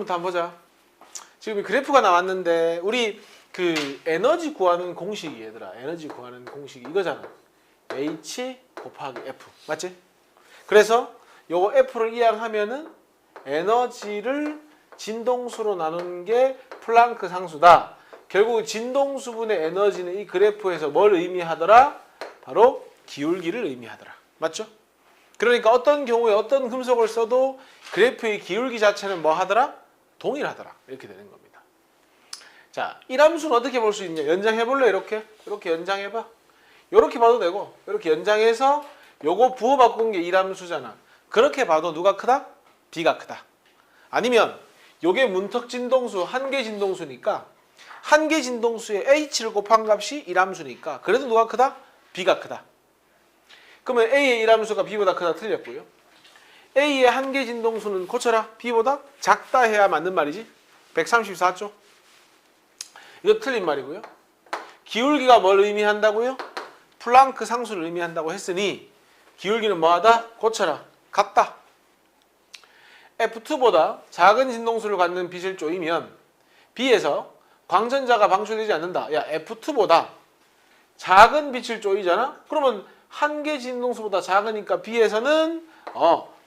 지금부터 한번 보자. 지금 이 그래프가 나왔는데 우리 그 에너지 구하는 공식이 얘들아. 에너지 구하는 공식이 이거잖아. H 곱하기 F. 맞지? 그래서 요거 F를 이항하면은 에너지를 진동수로 나누는 게 플랑크 상수다. 결국 진동수분의 에너지는 이 그래프에서 뭘 의미하더라? 바로 기울기를 의미하더라. 맞죠? 그러니까 어떤 경우에 어떤 금속을 써도 그래프의 기울기 자체는 뭐 하더라? 동일하더라. 이렇게 되는 겁니다. 자, 이 함수는 어떻게 볼 수 있냐? 연장해 볼래? 이렇게 연장해 봐. 이렇게 봐도 되고 이렇게 연장해서 요거 부호 바꾼 게 이 함수잖아. 그렇게 봐도 누가 크다? B가 크다. 아니면 요게 문턱 진동수 한 개 진동수니까 한 개 진동수에 H를 곱한 값이 이 함수니까 그래도 누가 크다? B가 크다. 그러면 A의 이 함수가 B보다 크다 틀렸고요. A의 한 개 진동수는 고쳐라. B보다 작다 해야 맞는 말이지. 134조. 이거 틀린 말이고요. 기울기가 뭘 의미한다고요? 플랑크 상수를 의미한다고 했으니 기울기는 뭐하다? 고쳐라. 같다. F2보다 작은 진동수를 갖는 빛을 쪼이면 B에서 광전자가 방출되지 않는다. 야, F2보다 작은 빛을 쪼이잖아? 그러면 한 개 진동수보다 작으니까 B에서는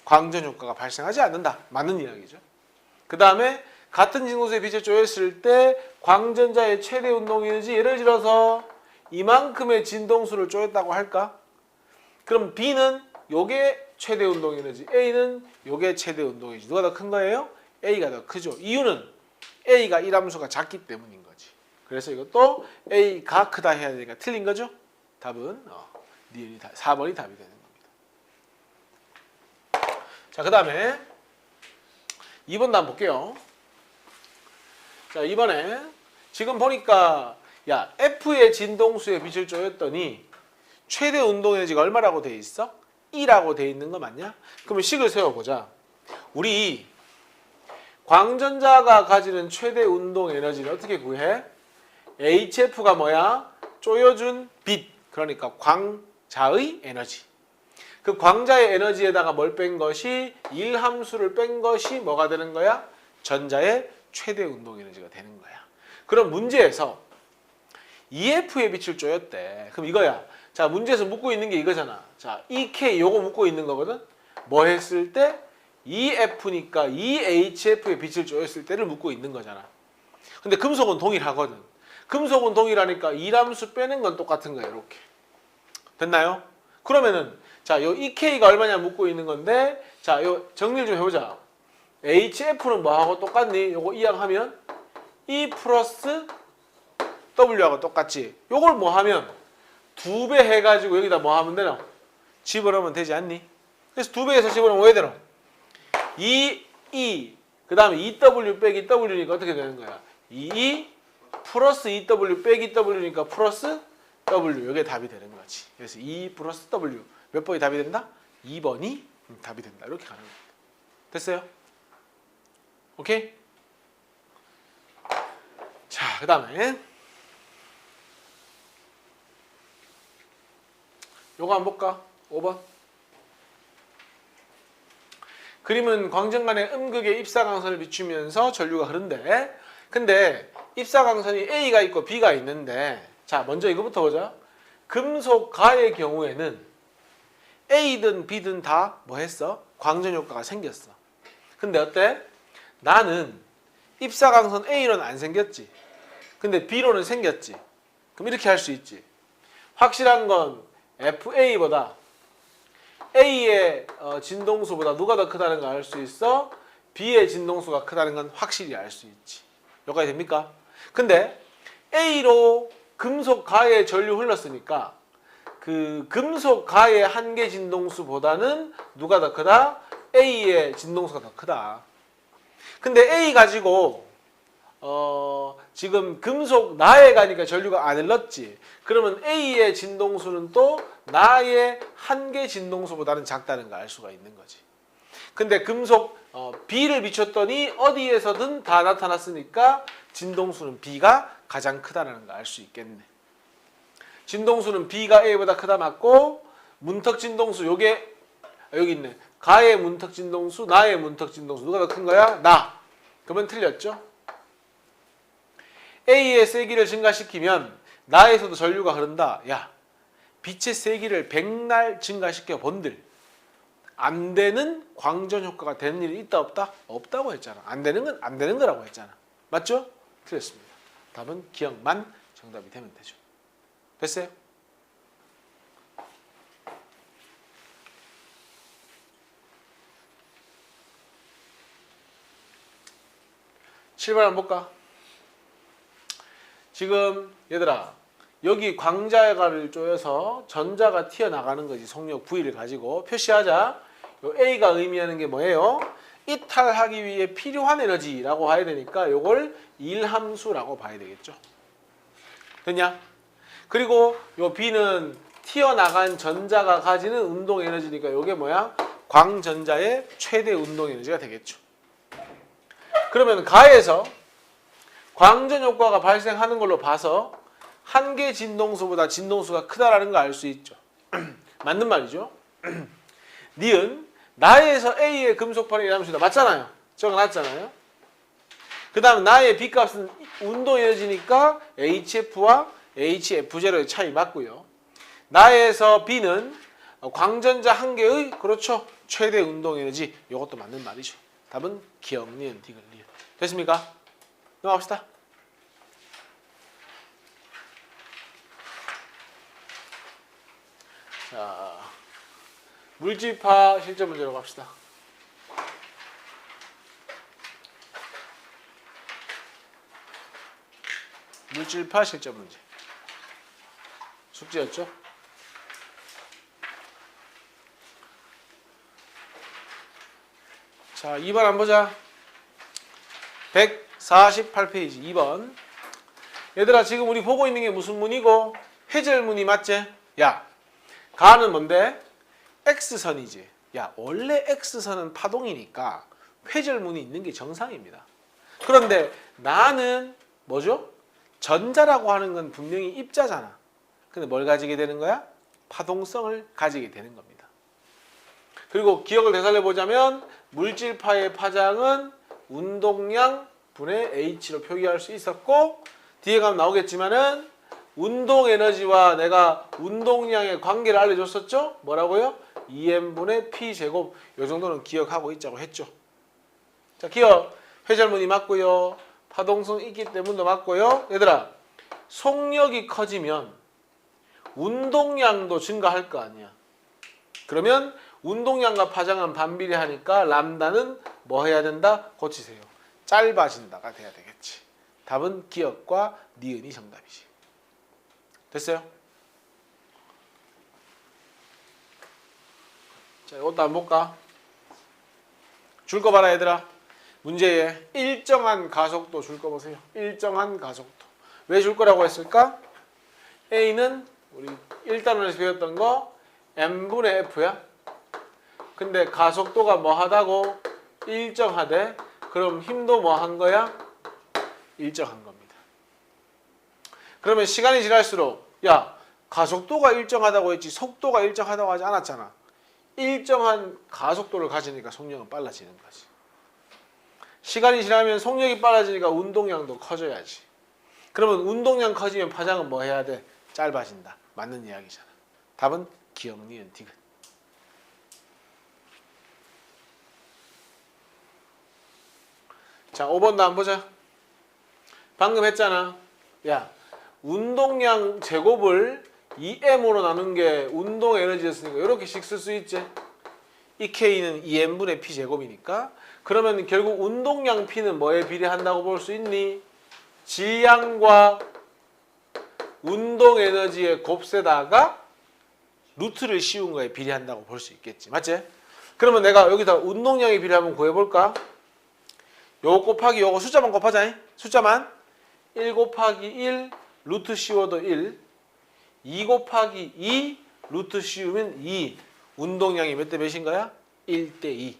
광전 효과가 발생하지 않는다. 맞는 이야기죠. 그 다음에 같은 진동수의 빛을 쪼였을 때 광전자의 최대 운동 에너지 예를 들어서 이만큼의 진동수를 쪼였다고 할까? 그럼 B는 요게 최대 운동 에너지, A는 요게 최대 운동 에너지. 누가 더 큰 거예요? A가 더 크죠. 이유는 A가 이 함수가 작기 때문인 거지. 그래서 이것도 A가 크다 해야 되니까 틀린 거죠. 답은 4번이 답이 되는 겁니다. 자, 그 다음에 2번도 한번 볼게요. 자, 이번에 지금 보니까 야, F의 진동수의 빛을 쪼였더니 최대 운동 에너지가 얼마라고 돼 있어? E라고 돼 있는 거 맞냐? 그러면 식을 세워보자. 우리 광전자가 가지는 최대 운동 에너지를 어떻게 구해? HF가 뭐야? 쪼여준 빛. 그러니까 광자의 에너지. 그 광자의 에너지에다가 뭘 뺀 것이 1함수를 뺀 것이 뭐가 되는 거야? 전자의 최대 운동 에너지가 되는 거야. 그럼 문제에서 EF의 빛을 쪼였대. 그럼 이거야. 자, 문제에서 묻고 있는 게 이거잖아. 자, EK 요거 묻고 있는 거거든. 뭐 했을 때? EF니까 EHF의 빛을 쪼였을 때를 묻고 있는 거잖아. 근데 금속은 동일하거든. 금속은 동일하니까 1함수 빼는 건 똑같은 거야. 이렇게. 됐나요? 그러면은 자, 요 EK가 얼마냐 묻고 있는 건데 자, 요 정리를 좀 해보자. HF는 뭐하고 똑같니? 요거 이항하면 E 플러스 W하고 똑같지. 요걸 뭐 하면 2배 해가지고 여기다 뭐 하면 되나? 집어넣으면 되지 않니? 그래서 2배에서 집어넣으면 왜 되나? E 그 다음에 EW 빼기 W니까 어떻게 되는 거야? EE 플러스 EW 빼기 W니까 플러스 W. 이게 답이 되는 거지. 그래서 E 플러스 W. 몇 번이 답이 된다? 2번이 답이 된다. 이렇게 가는 겁니다. 됐어요? 오케이? 자, 그 다음에 요거 한번 볼까? 5번. 그림은 광전간의 음극의 입사광선을 비추면서 전류가 흐른대. 근데 입사광선이 A가 있고 B가 있는데 자, 먼저 이거부터 보자. 금속가의 경우에는 A든 B든 다 뭐 했어? 광전 효과가 생겼어. 근데 어때? 나는 입사광선 A로는 안 생겼지. 근데 B로는 생겼지. 그럼 이렇게 할 수 있지. 확실한 건 FA보다 A의 진동수보다 누가 더 크다는 걸 알 수 있어? B의 진동수가 크다는 건 확실히 알 수 있지. 여기까지 됩니까? 근데 A로 금속가에 전류 흘렀으니까 그 금속가의 한 개 진동수보다는 누가 더 크다? A의 진동수가 더 크다. 근데 A 가지고 지금 금속 나에 가니까 전류가 안 흘렀지. 그러면 A의 진동수는 또 나의 한 개 진동수보다는 작다는 걸 알 수가 있는 거지. 근데 금속 B를 비췄더니 어디에서든 다 나타났으니까 진동수는 B가 가장 크다는 걸 알 수 있겠네. 진동수는 B가 A보다 크다 맞고 문턱 진동수 요게 여기 있네. 가의 문턱 진동수, 나의 문턱 진동수 누가 더 큰 거야? 나. 그러면 틀렸죠? A의 세기를 증가시키면 나에서도 전류가 흐른다. 야, 빛의 세기를 백날 증가시켜 본들 안 되는 광전 효과가 되는 일이 있다 없다? 없다고 했잖아. 안 되는 건 안 되는 거라고 했잖아. 맞죠? 틀렸습니다. 답은 기억만 정답이 되면 되죠. 됐어요? (7번) 한번 볼까? 지금 얘들아 여기 광자가를 쪼여서 전자가 튀어나가는 거지. 속력 V를 가지고 표시하자. 요 A가 의미하는 게 뭐예요? 이탈하기 위해 필요한 에너지라고 봐야 되니까 요걸 일함수라고 봐야 되겠죠. 됐냐? 그리고 요 B는 튀어나간 전자가 가지는 운동 에너지니까 요게 뭐야? 광전자의 최대 운동 에너지가 되겠죠. 그러면 가에서 광전 효과가 발생하는 걸로 봐서 한 개 진동수보다 진동수가 크다라는 걸 알 수 있죠. 맞는 말이죠. 니은 나에서 A의 금속판의 일함수다. 맞잖아요. 적어놨잖아요. 그 다음 나의 B값은 운동 에너지니까 HF와 HF0의 차이 맞고요. 나에서 B는 광전자 한 개의 그렇죠. 최대 운동 에너지. 이것도 맞는 말이죠. 답은 기억, 니은, 디귿, 리을. 됐습니까? 넘어갑시다. 자, 물질파 실전 문제로 갑시다. 물질파 실전 문제. 숙제였죠? 자, 2번 한번 보자. 148페이지 2번. 얘들아 지금 우리 보고 있는 게 무슨 문이고? 회절문이 맞지? 야, 가는 뭔데? X선이지. 야, 원래 X선은 파동이니까 회절문이 있는 게 정상입니다. 그런데 나는 뭐죠? 전자라고 하는 건 분명히 입자잖아. 근데 뭘 가지게 되는 거야? 파동성을 가지게 되는 겁니다. 그리고 기억을 되살려 보자면 물질파의 파장은 운동량 분의 H로 표기할 수 있었고 뒤에 가면 나오겠지만은 운동 에너지와 내가 운동량의 관계를 알려줬었죠? 뭐라고요? 2m분의 P제곱. 이 정도는 기억하고 있자고 했죠. 자, 기억. 회절문이 맞고요. 파동성 있기 때문도 맞고요. 얘들아, 속력이 커지면 운동량도 증가할 거 아니야. 그러면 운동량과 파장은 반비례하니까 람다는 뭐 해야 된다? 고치세요. 짧아진다가 돼야 되겠지. 답은 기억과 니은이 정답이지. 됐어요? 자, 이것도 한번 볼까? 줄 거 봐라 얘들아. 문제에 일정한 가속도 줄 거 보세요. 일정한 가속도. 왜 줄 거라고 했을까? A는 우리 1단원에서 배웠던 거 m분의 F야. 근데 가속도가 뭐 하다고? 일정하대. 그럼 힘도 뭐 한 거야? 일정한 겁니다. 그러면 시간이 지날수록 야, 가속도가 일정하다고 했지 속도가 일정하다고 하지 않았잖아. 일정한 가속도를 가지니까 속력은 빨라지는 거지. 시간이 지나면 속력이 빨라지니까 운동량도 커져야지. 그러면 운동량 커지면 파장은 뭐 해야 돼? 짧아진다. 맞는 이야기잖아. 답은 기억, 니은, 디귿. 자, 5번도 한번 보자. 방금 했잖아. 야, 운동량 제곱을 2m으로 나눈 게 운동 에너지였으니까 이렇게씩 쓸 수 있지. 이 K는 2m분의 P제곱이니까 그러면 결국 운동량 P는 뭐에 비례한다고 볼 수 있니? 질량과 운동 에너지의 곱세다가 루트를 씌운 거에 비례한다고 볼 수 있겠지. 맞지? 그러면 내가 여기다 운동량에 비례하면 구해볼까? 요거 곱하기 요거 숫자만 곱하자. 숫자만 1 곱하기 1 루트 씌워도 1 2 곱하기 2 루트 씌우면 2 운동량이 몇 대 몇인 거야? 1대 2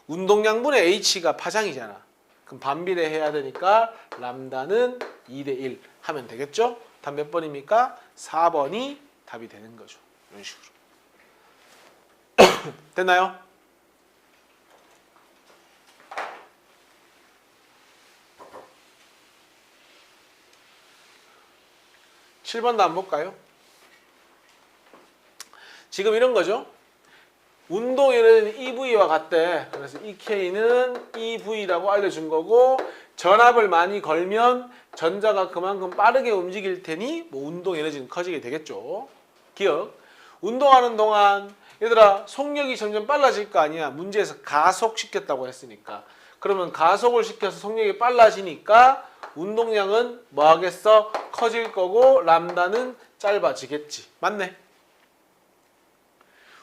운동량분의 H가 파장이잖아. 그럼 반비례해야 되니까 람다는 2대 1 하면 되겠죠? 답 몇 번입니까? 4번이 답이 되는 거죠. 이런 식으로. 됐나요? 7번도 한번 볼까요? 지금 이런 거죠. 운동 에너지는 EV와 같대. 그래서 EK는 EV라고 알려준 거고 전압을 많이 걸면 전자가 그만큼 빠르게 움직일 테니 뭐 운동 에너지는 커지게 되겠죠. 기억. 운동하는 동안 얘들아 속력이 점점 빨라질 거 아니야. 문제에서 가속시켰다고 했으니까. 그러면 가속을 시켜서 속력이 빨라지니까 운동량은 뭐 하겠어? 커질 거고 람다는 짧아지겠지. 맞네.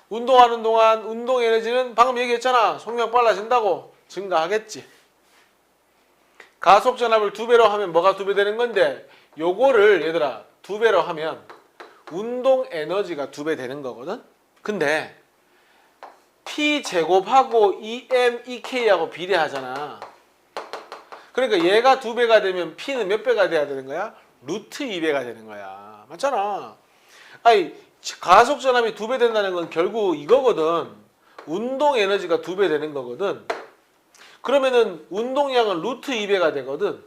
운동하는 동안 운동 에너지는 방금 얘기했잖아. 속력 빨라진다고 증가하겠지. 가속 전압을 2배로 하면 뭐가 2배 되는 건데 요거를 얘들아 2배로 하면 운동 에너지가 2배 되는 거거든. 근데 P 제곱하고 EM, EK하고 비례하잖아. 그러니까 얘가 2배가 되면 P는 몇 배가 돼야 되는 거야? 루트 2배가 되는 거야. 맞잖아. 아니 가속 전압이 2배 된다는 건 결국 이거거든. 운동 에너지가 2배 되는 거거든. 그러면은 운동량은 루트 2배가 되거든.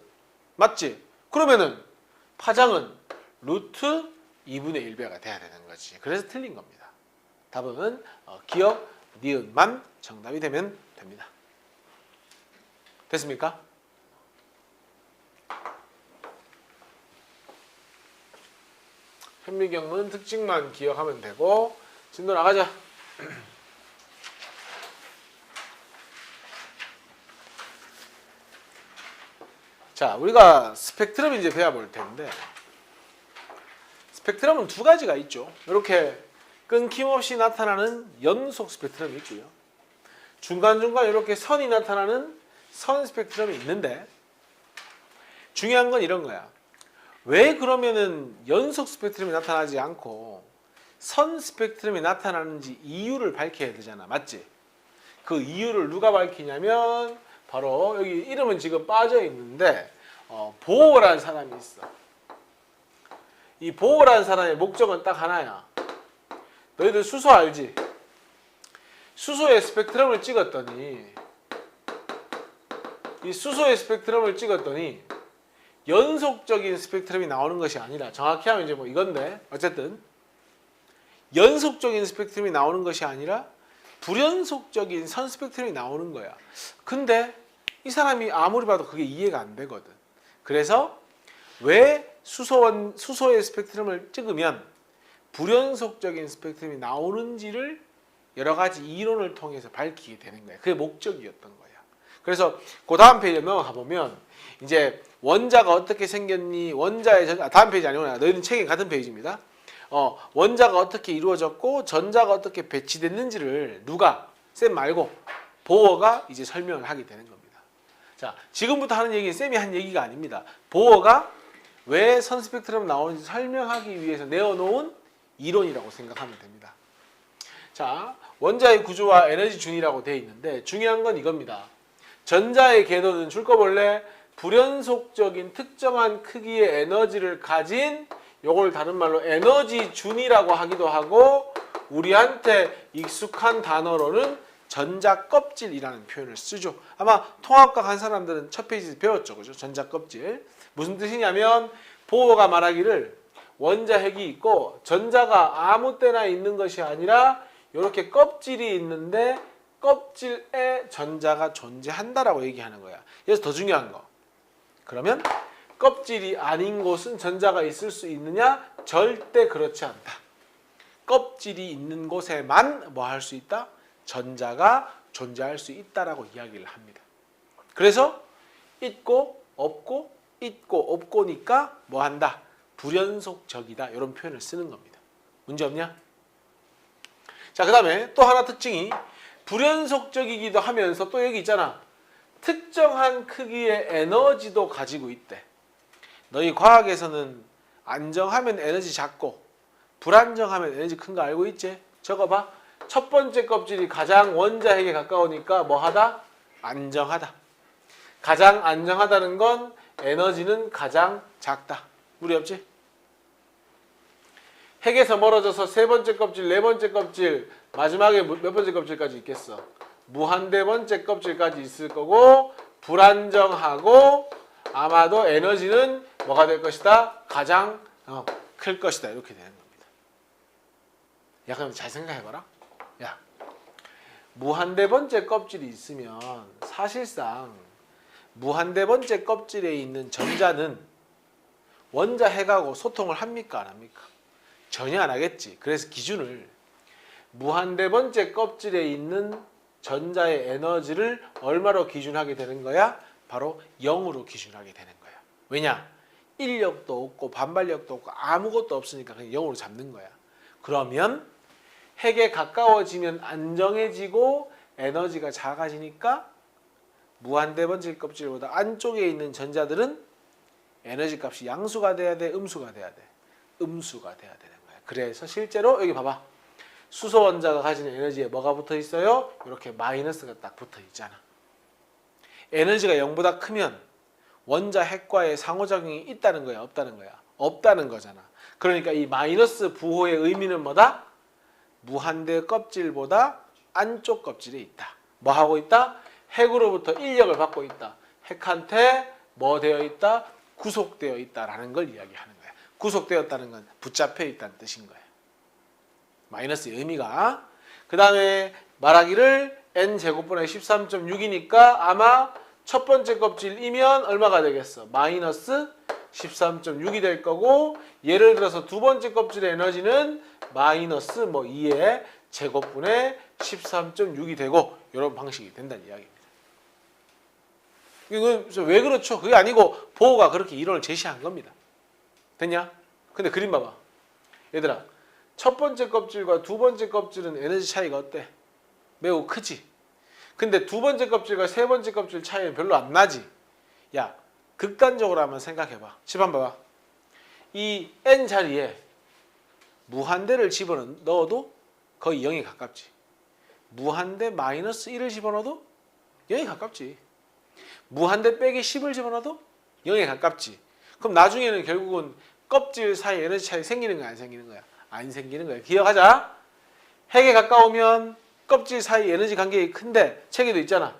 맞지? 그러면은 파장은 루트 2분의 1배가 돼야 되는 거지. 그래서 틀린 겁니다. 답은 기억, 니은만 정답이 되면 됩니다. 됐습니까? 현미경은 특징만 기억하면 되고 진도 나가자. 자, 우리가 스펙트럼 이제 배워볼 텐데 스펙트럼은 두 가지가 있죠. 이렇게 끊김없이 나타나는 연속 스펙트럼이 있고요. 중간중간 이렇게 선이 나타나는 선 스펙트럼이 있는데 중요한 건 이런 거야. 왜 그러면은 연속 스펙트럼이 나타나지 않고 선 스펙트럼이 나타나는지 이유를 밝혀야 되잖아. 맞지? 그 이유를 누가 밝히냐면 바로 여기 이름은 지금 빠져 있는데 보어라는 사람이 있어. 이 보어라는 사람의 목적은 딱 하나야. 너희들 수소 알지? 수소의 스펙트럼을 찍었더니 이 수소의 스펙트럼을 찍었더니 연속적인 스펙트럼이 나오는 것이 아니라 정확히 하면 이제 뭐 이건데 어쨌든 연속적인 스펙트럼이 나오는 것이 아니라 불연속적인 선 스펙트럼이 나오는 거야. 근데 이 사람이 아무리 봐도 그게 이해가 안 되거든. 그래서 왜 수소의 스펙트럼을 찍으면 불연속적인 스펙트럼이 나오는지를 여러 가지 이론을 통해서 밝히게 되는 거야. 그게 목적이었던 거야. 그래서 그 다음 페이지에 넘어가 보면 이제 원자가 어떻게 생겼니? 원자의 다음 페이지 아니구나. 너희는 책이 같은 페이지입니다. 원자가 어떻게 이루어졌고 전자가 어떻게 배치됐는지를 누가 쌤 말고 보어가 이제 설명을 하게 되는 겁니다. 자, 지금부터 하는 얘기는 쌤이 한 얘기가 아닙니다. 보어가 왜 선 스펙트럼 나오는지 설명하기 위해서 내어놓은 이론이라고 생각하면 됩니다. 자, 원자의 구조와 에너지 준이라고 되어 있는데 중요한 건 이겁니다. 전자의 궤도는 줄 거 볼래? 불연속적인 특정한 크기의 에너지를 가진 요걸 다른 말로 에너지 준이라고 하기도 하고 우리한테 익숙한 단어로는 전자 껍질이라는 표현을 쓰죠. 아마 통합학 한 사람들은 첫 페이지에서 배웠죠. 그죠? 전자 껍질. 무슨 뜻이냐면 보어가 말하기를 원자핵이 있고 전자가 아무 때나 있는 것이 아니라 이렇게 껍질이 있는데 껍질에 전자가 존재한다라고 얘기하는 거야. 그래서 더 중요한 거. 그러면 껍질이 아닌 곳은 전자가 있을 수 있느냐? 절대 그렇지 않다. 껍질이 있는 곳에만 뭐 할 수 있다? 전자가 존재할 수 있다라고 이야기를 합니다. 그래서 있고 없고 있고 없고니까 뭐 한다? 불연속적이다. 이런 표현을 쓰는 겁니다. 문제 없냐? 자, 그 다음에 또 하나 특징이 불연속적이기도 하면서 또 여기 있잖아. 특정한 크기의 에너지도 가지고 있대. 너희 과학에서는 안정하면 에너지 작고 불안정하면 에너지 큰 거 알고 있지? 적어봐. 첫 번째 껍질이 가장 원자핵에 가까우니까 뭐하다? 안정하다. 가장 안정하다는 건 에너지는 가장 작다. 무리 없지? 핵에서 멀어져서 세 번째 껍질, 네 번째 껍질, 마지막에 몇 번째 껍질까지 있겠어? 무한대 번째 껍질까지 있을 거고 불안정하고 아마도 에너지는 뭐가 될 것이다? 가장 클 것이다. 이렇게 되는 겁니다. 야, 그럼 잘 생각해봐라. 야, 무한대 번째 껍질이 있으면 사실상 무한대 번째 껍질에 있는 전자는 원자 핵하고 소통을 합니까? 안 합니까? 전혀 안 하겠지. 그래서 기준을 무한대 번째 껍질에 있는 전자의 에너지를 얼마로 기준하게 되는 거야? 바로 0으로 기준하게 되는 거야. 왜냐? 인력도 없고 반발력도 없고 아무것도 없으니까 그냥 0으로 잡는 거야. 그러면 핵에 가까워지면 안정해지고 에너지가 작아지니까 무한대 번째 껍질보다 안쪽에 있는 전자들은 에너지 값이 양수가 돼야 돼? 음수가 돼야 돼? 음수가 돼야 되는 거야. 그래서 실제로 여기 봐봐. 수소 원자가 가지는 에너지에 뭐가 붙어 있어요? 이렇게 마이너스가 딱 붙어 있잖아. 에너지가 0보다 크면 원자 핵과의 상호작용이 있다는 거야? 없다는 거야? 없다는 거잖아. 그러니까 이 마이너스 부호의 의미는 뭐다? 무한대 껍질보다 안쪽 껍질에 있다. 뭐 하고 있다? 핵으로부터 인력을 받고 있다. 핵한테 뭐 되어 있다? 구속되어 있다라는 걸 이야기하는 거야. 구속되었다는 건 붙잡혀 있다는 뜻인 거야. 마이너스의 의미가. 그 다음에 말하기를 n제곱분의 13.6이니까 아마 첫 번째 껍질이면 얼마가 되겠어? 마이너스 13.6이 될 거고, 예를 들어서 두 번째 kop질의 에너지는 마이너스 2의 제곱분의 13.6이 되고, 이런 방식이 된다는 이야기입니다. 이건 왜 그렇죠? 그게 아니고 보호가 그렇게 이론을 제시한 겁니다. 됐냐? 근데 그림 봐봐. 얘들아, 첫 번째 껍질과 두 번째 껍질은 에너지 차이가 어때? 매우 크지? 근데 두 번째 껍질과 세 번째 껍질 차이는 별로 안 나지? 야, 극단적으로 한번 생각해봐. 집 한번 봐봐. 이 n 자리에 무한대를 집어넣어도 거의 0에 가깝지. 무한대 마이너스 1을 집어넣어도 0에 가깝지. 무한대 빼기 10을 집어넣어도 0에 가깝지. 그럼 나중에는 결국은 껍질 사이 에너지 차이 생기는 거야, 안 생기는 거야? 안 생기는 거야. 기억하자. 핵에 가까우면 껍질 사이 에너지 간격이 큰데 책에도 있잖아.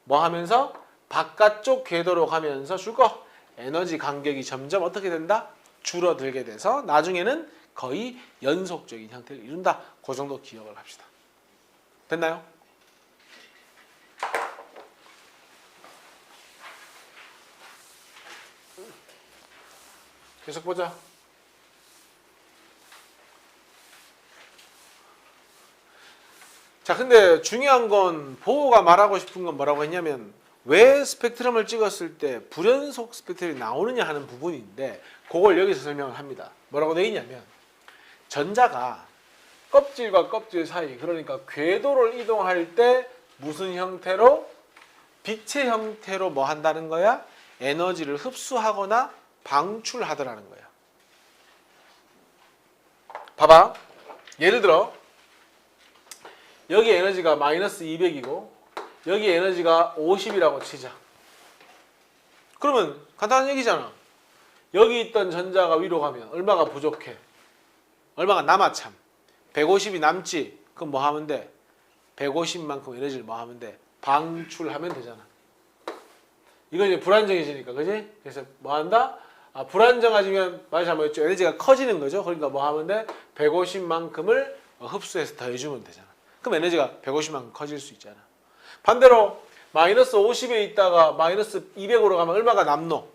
뭐 하면서? 바깥쪽 궤도로 가면서 줄거 에너지 간격이 점점 어떻게 된다? 줄어들게 돼서 나중에는 거의 연속적인 형태를 이룬다. 그 정도 기억을 합시다. 됐나요? 계속 보자. 자, 근데 중요한 건 보호가 말하고 싶은 건 뭐라고 했냐면 왜 스펙트럼을 찍었을 때 불연속 스펙트럼이 나오느냐 하는 부분인데 그걸 여기서 설명을 합니다. 뭐라고 되어 있냐면 전자가 껍질과 껍질 사이, 그러니까 궤도를 이동할 때 무슨 형태로? 빛의 형태로 뭐 한다는 거야? 에너지를 흡수하거나 방출하더라는 거야. 봐봐. 예를 들어 여기 에너지가 마이너스 200이고 여기 에너지가 50이라고 치자. 그러면 간단한 얘기잖아. 여기 있던 전자가 위로 가면 얼마가 부족해? 얼마가 남아 참? 150이 남지? 그럼 뭐 하면 돼? 150만큼 에너지를 뭐 하면 돼? 방출하면 되잖아. 이건 이제 불안정해지니까, 그지? 그래서 뭐 한다? 불안정해지면 말이 잘못했죠. 에너지가 커지는 거죠. 그러니까 뭐 하면 돼? 150만큼을 흡수해서 더해주면 되잖아. 그럼 에너지가 150만큼 커질 수 있잖아. 반대로 마이너스 50에 있다가 마이너스 200으로 가면 얼마가 남노?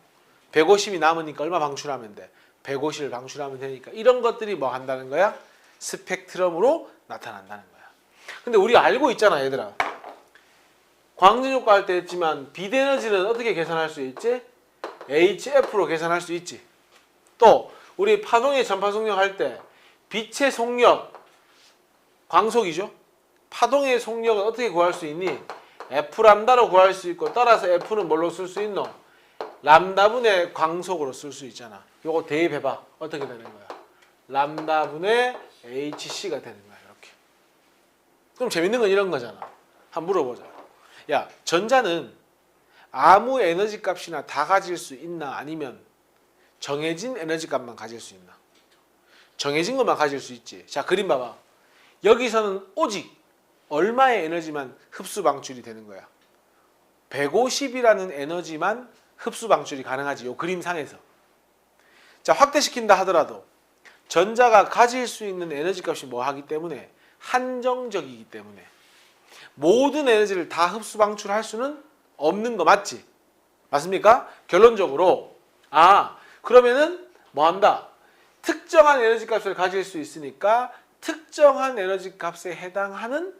150이 남으니까 얼마 방출하면 돼? 150을 방출하면 되니까 이런 것들이 뭐 한다는 거야? 스펙트럼으로 나타난다는 거야. 근데 우리 알고 있잖아, 얘들아. 광전효과 할 때 했지만 빛 에너지는 어떻게 계산할 수 있지? HF로 계산할 수 있지. 또 우리 파동의 전파 속력 할 때 빛의 속력, 광속이죠. 파동의 속력은 어떻게 구할 수 있니? F람다로 구할 수 있고, 따라서 F는 뭘로 쓸 수 있노? 람다분의 광속으로 쓸 수 있잖아. 요거 대입해봐. 어떻게 되는 거야? 람다분의 HC가 되는 거야. 이렇게. 그럼 재밌는 건 이런 거잖아. 한번 물어보자. 야, 전자는 아무 에너지 값이나 다 가질 수 있나? 아니면 정해진 에너지 값만 가질 수 있나? 정해진 것만 가질 수 있지. 자, 그림 봐봐. 여기서는 오직 얼마의 에너지만 흡수 방출이 되는 거야? 150이라는 에너지만 흡수 방출이 가능하지. 요 그림상에서. 자, 확대시킨다 하더라도 전자가 가질 수 있는 에너지 값이 뭐 하기 때문에 한정적이기 때문에 모든 에너지를 다 흡수 방출할 수는 없는 거 맞지? 맞습니까? 결론적으로 그러면은 뭐 한다? 특정한 에너지 값을 가질 수 있으니까 특정한 에너지 값에 해당하는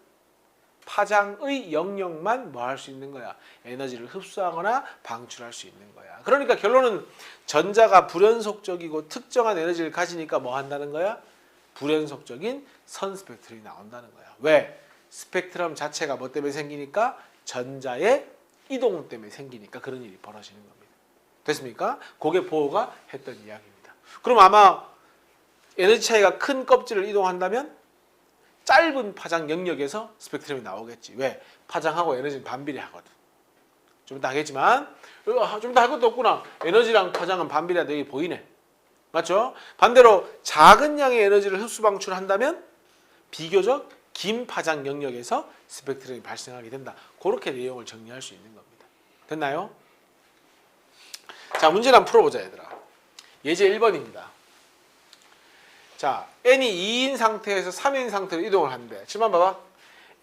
파장의 영역만 뭐 할 수 있는 거야? 에너지를 흡수하거나 방출할 수 있는 거야. 그러니까 결론은 전자가 불연속적이고 특정한 에너지를 가지니까 뭐 한다는 거야? 불연속적인 선 스펙트럼이 나온다는 거야. 왜? 스펙트럼 자체가 뭐 때문에 생기니까? 전자의 이동 때문에 생기니까 그런 일이 벌어지는 겁니다. 됐습니까? 그게 보호가 했던 이야기입니다. 그럼 아마 에너지 차이가 큰 껍질을 이동한다면 짧은 파장 영역에서 스펙트럼이 나오겠지. 왜? 파장하고 에너지는 반비례하거든. 좀 이따 하겠지만 좀 이따 할 것도 없구나. 에너지랑 파장은 반비례하다 여기 보이네. 맞죠? 반대로 작은 양의 에너지를 흡수 방출한다면 비교적 긴 파장 영역에서 스펙트럼이 발생하게 된다. 그렇게 내용을 정리할 수 있는 겁니다. 됐나요? 자, 문제를 한번 풀어보자 얘들아. 예제 1번입니다. 자, n이 2인 상태에서 3인 상태로 이동을 한대. 칠만 봐봐.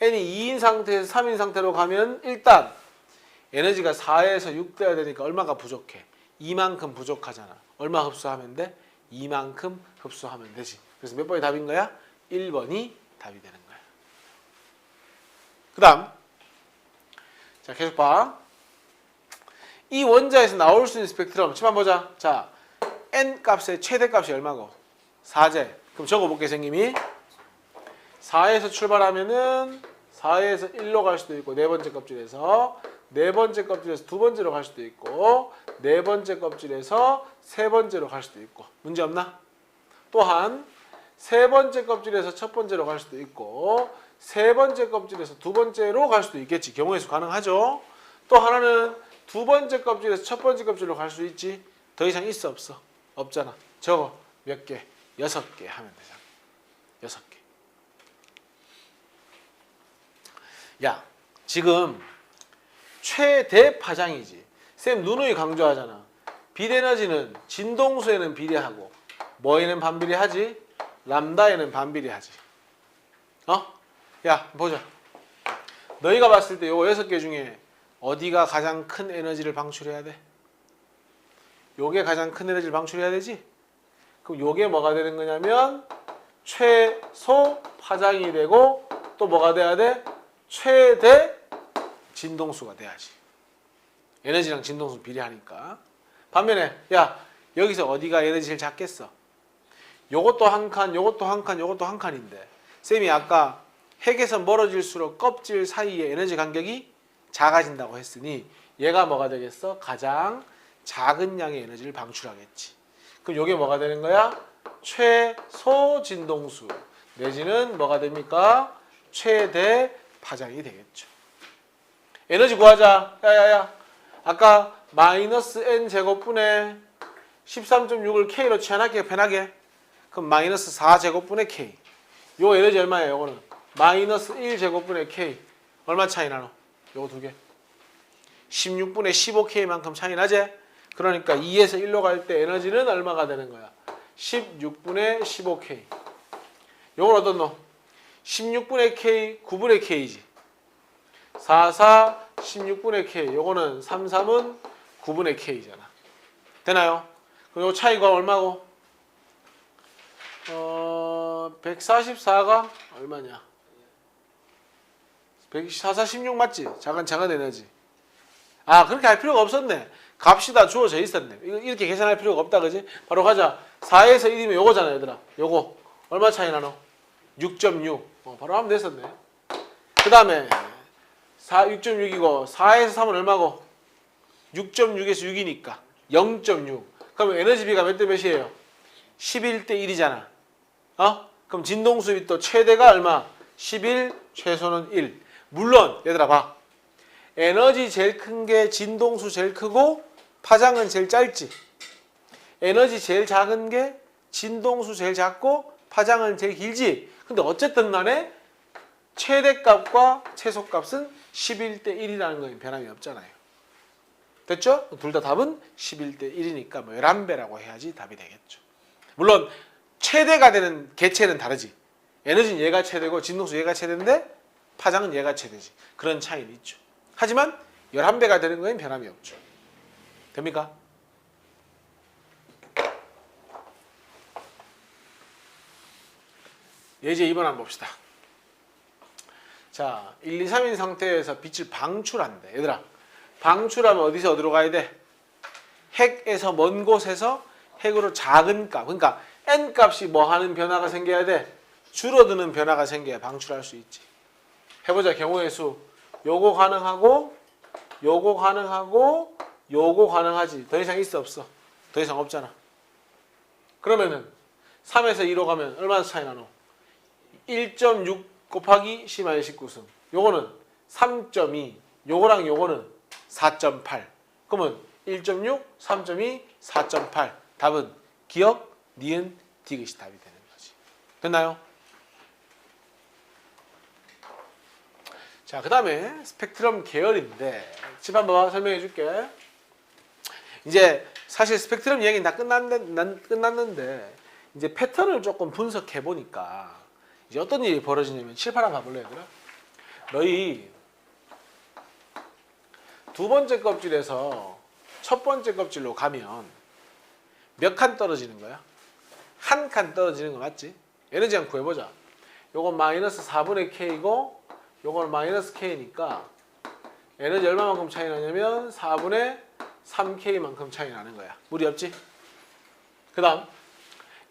n이 2인 상태에서 3인 상태로 가면 일단 에너지가 4에서 6 돼야 되니까 얼마가 부족해? 2만큼 부족하잖아. 얼마 흡수하면 돼? 2만큼 흡수하면 되지. 그래서 몇 번이 답인 거야? 1번이 답이 되는 거야. 그 다음 자, 계속 봐. 이 원자에서 나올 수 있는 스펙트럼 칠만 보자. 자, n 값의 최대값이 얼마고? 4제. 그럼 적어볼게 선생님이. 4에서 출발하면은 4에서 1로 갈 수도 있고 네 번째 껍질에서 네 번째 껍질에서 두 번째로 갈 수도 있고 네 번째 껍질에서 세 번째로 갈 수도 있고 문제 없나? 또한 세 번째 껍질에서 첫 번째로 갈 수도 있고 세 번째 껍질에서 두 번째로 갈 수도 있겠지. 경우의 수 가능하죠. 또 하나는 두 번째 껍질에서 첫 번째 껍질로 갈 수 있지. 더 이상 있어 없어? 없잖아. 적어. 몇 개? 6개 하면 되잖아. 6개. 야, 지금 최대 파장이지. 쌤 누누이 강조하잖아. 빛 에너지는 진동수에는 비례하고 뭐에는 반비례하지? 람다에는 반비례하지. 야, 보자. 너희가 봤을 때 요거 6개 중에 어디가 가장 큰 에너지를 방출해야 돼? 요게 가장 큰 에너지를 방출해야 되지? 그럼 요게 뭐가 되는 거냐면 최소 파장이 되고 또 뭐가 돼야 돼? 최대 진동수가 돼야지. 에너지랑 진동수 비례하니까. 반면에 야, 여기서 어디가 에너지 제일 작겠어? 요것도 한 칸, 요것도 한 칸, 요것도 한 칸인데 쌤이 아까 핵에서 멀어질수록 껍질 사이의 에너지 간격이 작아진다고 했으니 얘가 뭐가 되겠어? 가장 작은 양의 에너지를 방출하겠지. 그럼 요게 뭐가 되는 거야? 최소 진동수 내지는 뭐가 됩니까? 최대 파장이 되겠죠. 에너지 구하자. 야야야. 아까 마이너스 n 제곱분의 13.6을 k로 취한할게요. 편하게. 그럼 마이너스 4제곱분의 k. 요 에너지 얼마예요? 요거는 마이너스 1제곱분의 k. 얼마 차이 나노? 요거 두 개. 16분의 15k만큼 차이 나지? 그러니까 2에서 1로 갈 때 에너지는 얼마가 되는 거야? 16분의 15k. 요걸 어떻노? 16분의 k, 9분의 k지. 4, 4, 16분의 k. 요거는 3, 3은 9분의 k잖아. 되나요? 그럼 요 차이가 얼마고? 144가 얼마냐? 144, 16 맞지? 작은 에너지. 그렇게 할 필요가 없었네. 값이 다 주어져 있었네. 이렇게 계산할 필요가 없다, 그지? 바로 가자. 4에서 1이면 요거잖아, 얘들아. 요거. 얼마 차이 나노? 6.6. 바로 하면 됐었네. 그 다음에 6.6이고 4에서 3은 얼마고? 6.6에서 6이니까 0.6. 그럼 에너지비가 몇 대 몇이에요? 11대 1이잖아. 그럼 진동수비 또 최대가 얼마? 11, 최소는 1. 물론 얘들아 봐. 에너지 제일 큰 게 진동수 제일 크고 파장은 제일 짧지. 에너지 제일 작은 게 진동수 제일 작고 파장은 제일 길지. 근데 어쨌든 간에 최대값과 최소값은 11대 1이라는 건 변함이 없잖아요. 됐죠? 둘 다 답은 11대 1이니까 뭐 11배라고 해야지 답이 되겠죠. 물론 최대가 되는 개체는 다르지. 에너지는 얘가 최대고 진동수 얘가 최대인데 파장은 얘가 최대지. 그런 차이는 있죠. 하지만 11배가 되는 거엔 변함이 없죠. 됩니까? 예제 2번 한번 봅시다. 자, 1, 2, 3인 상태에서 빛을 방출한대. 얘들아, 방출하면 어디서 어디로 가야 돼? 핵에서 먼 곳에서 핵으로 작은 값. 그러니까 n 값이 뭐 하는 변화가 생겨야 돼? 줄어드는 변화가 생겨야 방출할 수 있지. 해보자. 경우의 수. 요거 가능하고 요거 가능하고 요거 가능하지. 더 이상 있어 없어? 더 이상 없잖아. 그러면은 3에서 2로 가면 얼마나 차이 나노? 1.6 곱하기 10-19승. 요거는 3.2. 요거랑 요거는 4.8. 그러면 1.6, 3.2, 4.8. 답은 기억, 니은, 디귿이 답이 되는 거지. 됐나요? 자, 그 다음에 스펙트럼 계열인데 집 한번 설명해 줄게. 이제 사실 스펙트럼 이야기는 다 끝났는데 이제 패턴을 조금 분석해 보니까 이제 어떤 일이 벌어지냐면 칠판 한번 봐볼래 얘들아? 너희 두 번째 껍질에서 첫 번째 껍질로 가면 몇 칸 떨어지는 거야? 한 칸 떨어지는 거 맞지? 에너지 한번 구해보자. 요건 마이너스 4분의 K고 요건 마이너스 K니까 에너지 얼마만큼 차이 나냐면 4분의 3K만큼 차이 나는 거야. 무리 없지? 그 다음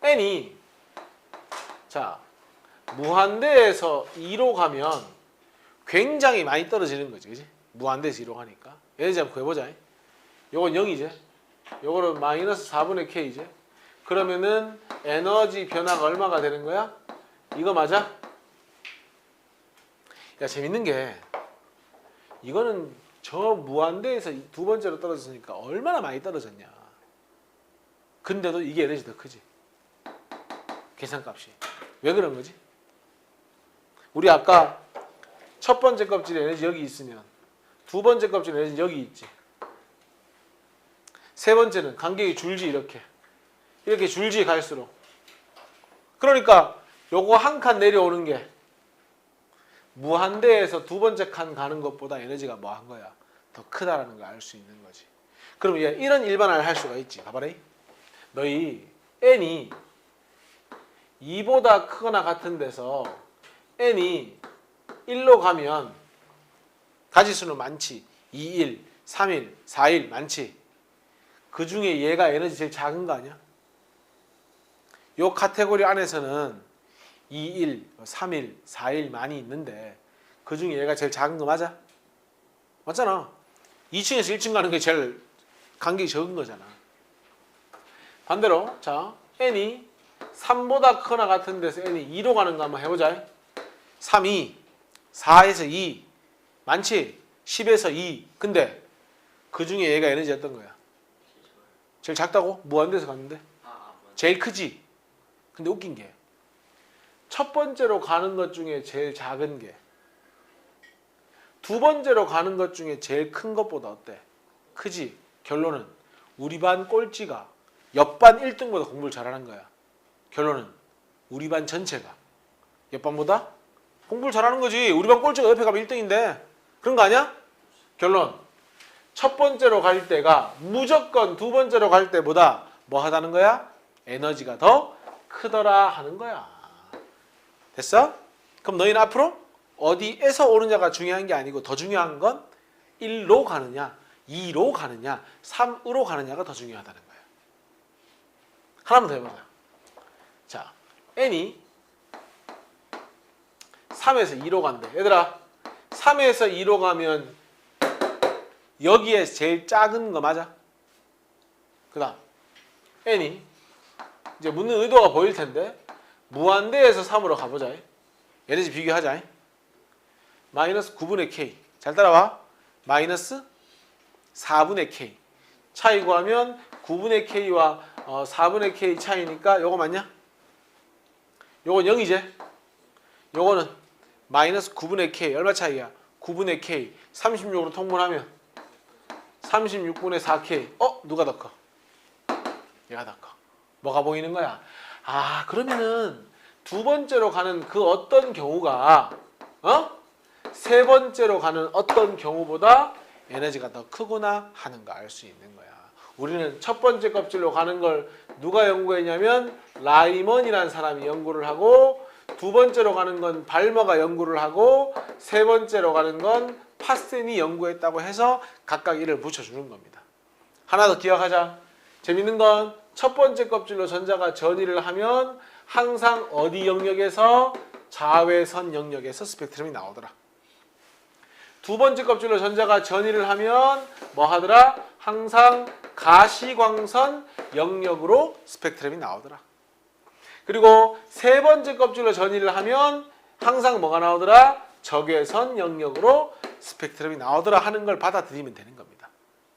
N이 자 무한대에서 2로 가면 굉장히 많이 떨어지는 거지. 그지? 무한대에서 2로 가니까 에너지 한번 구해보자. 요건 0이지? 요거는 마이너스 4분의 K지? 그러면은 에너지 변화가 얼마가 되는 거야? 이거 맞아? 야, 재밌는 게 이거는 저 무한대에서 두 번째로 떨어졌으니까 얼마나 많이 떨어졌냐. 근데도 이게 에너지 더 크지. 계산값이. 왜 그런 거지? 우리 아까 첫 번째 껍질에 에너지 여기 있으면 두 번째 껍질에 에너지 여기 있지. 세 번째는 간격이 줄지. 이렇게 줄지 갈수록. 그러니까 요거 한 칸 내려오는 게 무한대에서 두 번째 칸 가는 것보다 에너지가 뭐 한 거야? 더 크다라는 걸 알 수 있는 거지. 그럼 얘 이런 일반화를 할 수가 있지. 봐봐라. 너희 n이 2보다 크거나 같은 데서 n이 1로 가면 가지수는 많지. 2, 1, 3, 1, 4, 1 많지. 그 중에 얘가 에너지 제일 작은 거 아니야? 요 카테고리 안에서는 2, 1, 3, 1, 4, 1 많이 있는데 그 중에 얘가 제일 작은 거 맞아? 맞잖아. 2층에서 1층 가는 게 제일 간격이 적은 거잖아. 반대로 자 n이 3보다 크거나 같은 데서 n이 2로 가는 거 한번 해보자. 3, 2, 4에서 2 많지? 10에서 2 근데 그 중에 얘가 에너지 어떤 거야? 제일 작다고? 무한대에서 갔는데? 제일 크지? 근데 웃긴 게 첫 번째로 가는 것 중에 제일 작은 게 두 번째로 가는 것 중에 제일 큰 것보다 어때? 크지? 결론은 우리 반 꼴찌가 옆반 1등보다 공부를 잘하는 거야. 결론은 우리 반 전체가 옆반보다 공부를 잘하는 거지. 우리 반 꼴찌가 옆에 가면 1등인데 그런 거 아니야? 결론 첫 번째로 갈 때가 무조건 두 번째로 갈 때보다 뭐 하다는 거야? 에너지가 더 크더라 하는 거야. 됐어? 그럼 너희는 앞으로 어디에서 오느냐가 중요한 게 아니고 더 중요한 건 1로 가느냐 2로 가느냐 3으로 가느냐가 더 중요하다는 거야. 하나만 더 해보자. 자, n이 3에서 2로 간대. 얘들아 3에서 2로 가면 여기에 제일 작은 거 맞아? 그 다음 n이 이제 묻는 의도가 보일 텐데 무한대에서 3으로 가보자. 에너지 비교하자. 마이너스 9분의 K 잘 따라와. 마이너스 4분의 K 차이 구하면 9분의 K와 4분의 K 차이니까 요거 맞냐? 요건 0이지? 요거는 마이너스 9분의 K 얼마 차이야? 9분의 K 36으로 통분하면 36분의 4K 누가 더 커? 얘가 더 커. 뭐가 보이는 거야? 그러면은 두 번째로 가는 그 어떤 경우가 세 번째로 가는 어떤 경우보다 에너지가 더 크구나 하는 거 알 수 있는 거야. 우리는 첫 번째 껍질로 가는 걸 누가 연구했냐면 라이먼이라는 사람이 연구를 하고, 두 번째로 가는 건 발머가 연구를 하고, 세 번째로 가는 건 파센이 연구했다고 해서 각각 이를 붙여주는 겁니다. 하나 더 기억하자. 재밌는 건 첫 번째 껍질로 전자가 전이를 하면 항상 어디 영역에서? 자외선 영역에서 스펙트럼이 나오더라. 두 번째 껍질로 전자가 전이를 하면 뭐 하더라? 항상 가시광선 영역으로 스펙트럼이 나오더라. 그리고 세 번째 껍질로 전이를 하면 항상 뭐가 나오더라? 적외선 영역으로 스펙트럼이 나오더라 하는 걸 받아들이면 되는 겁니다.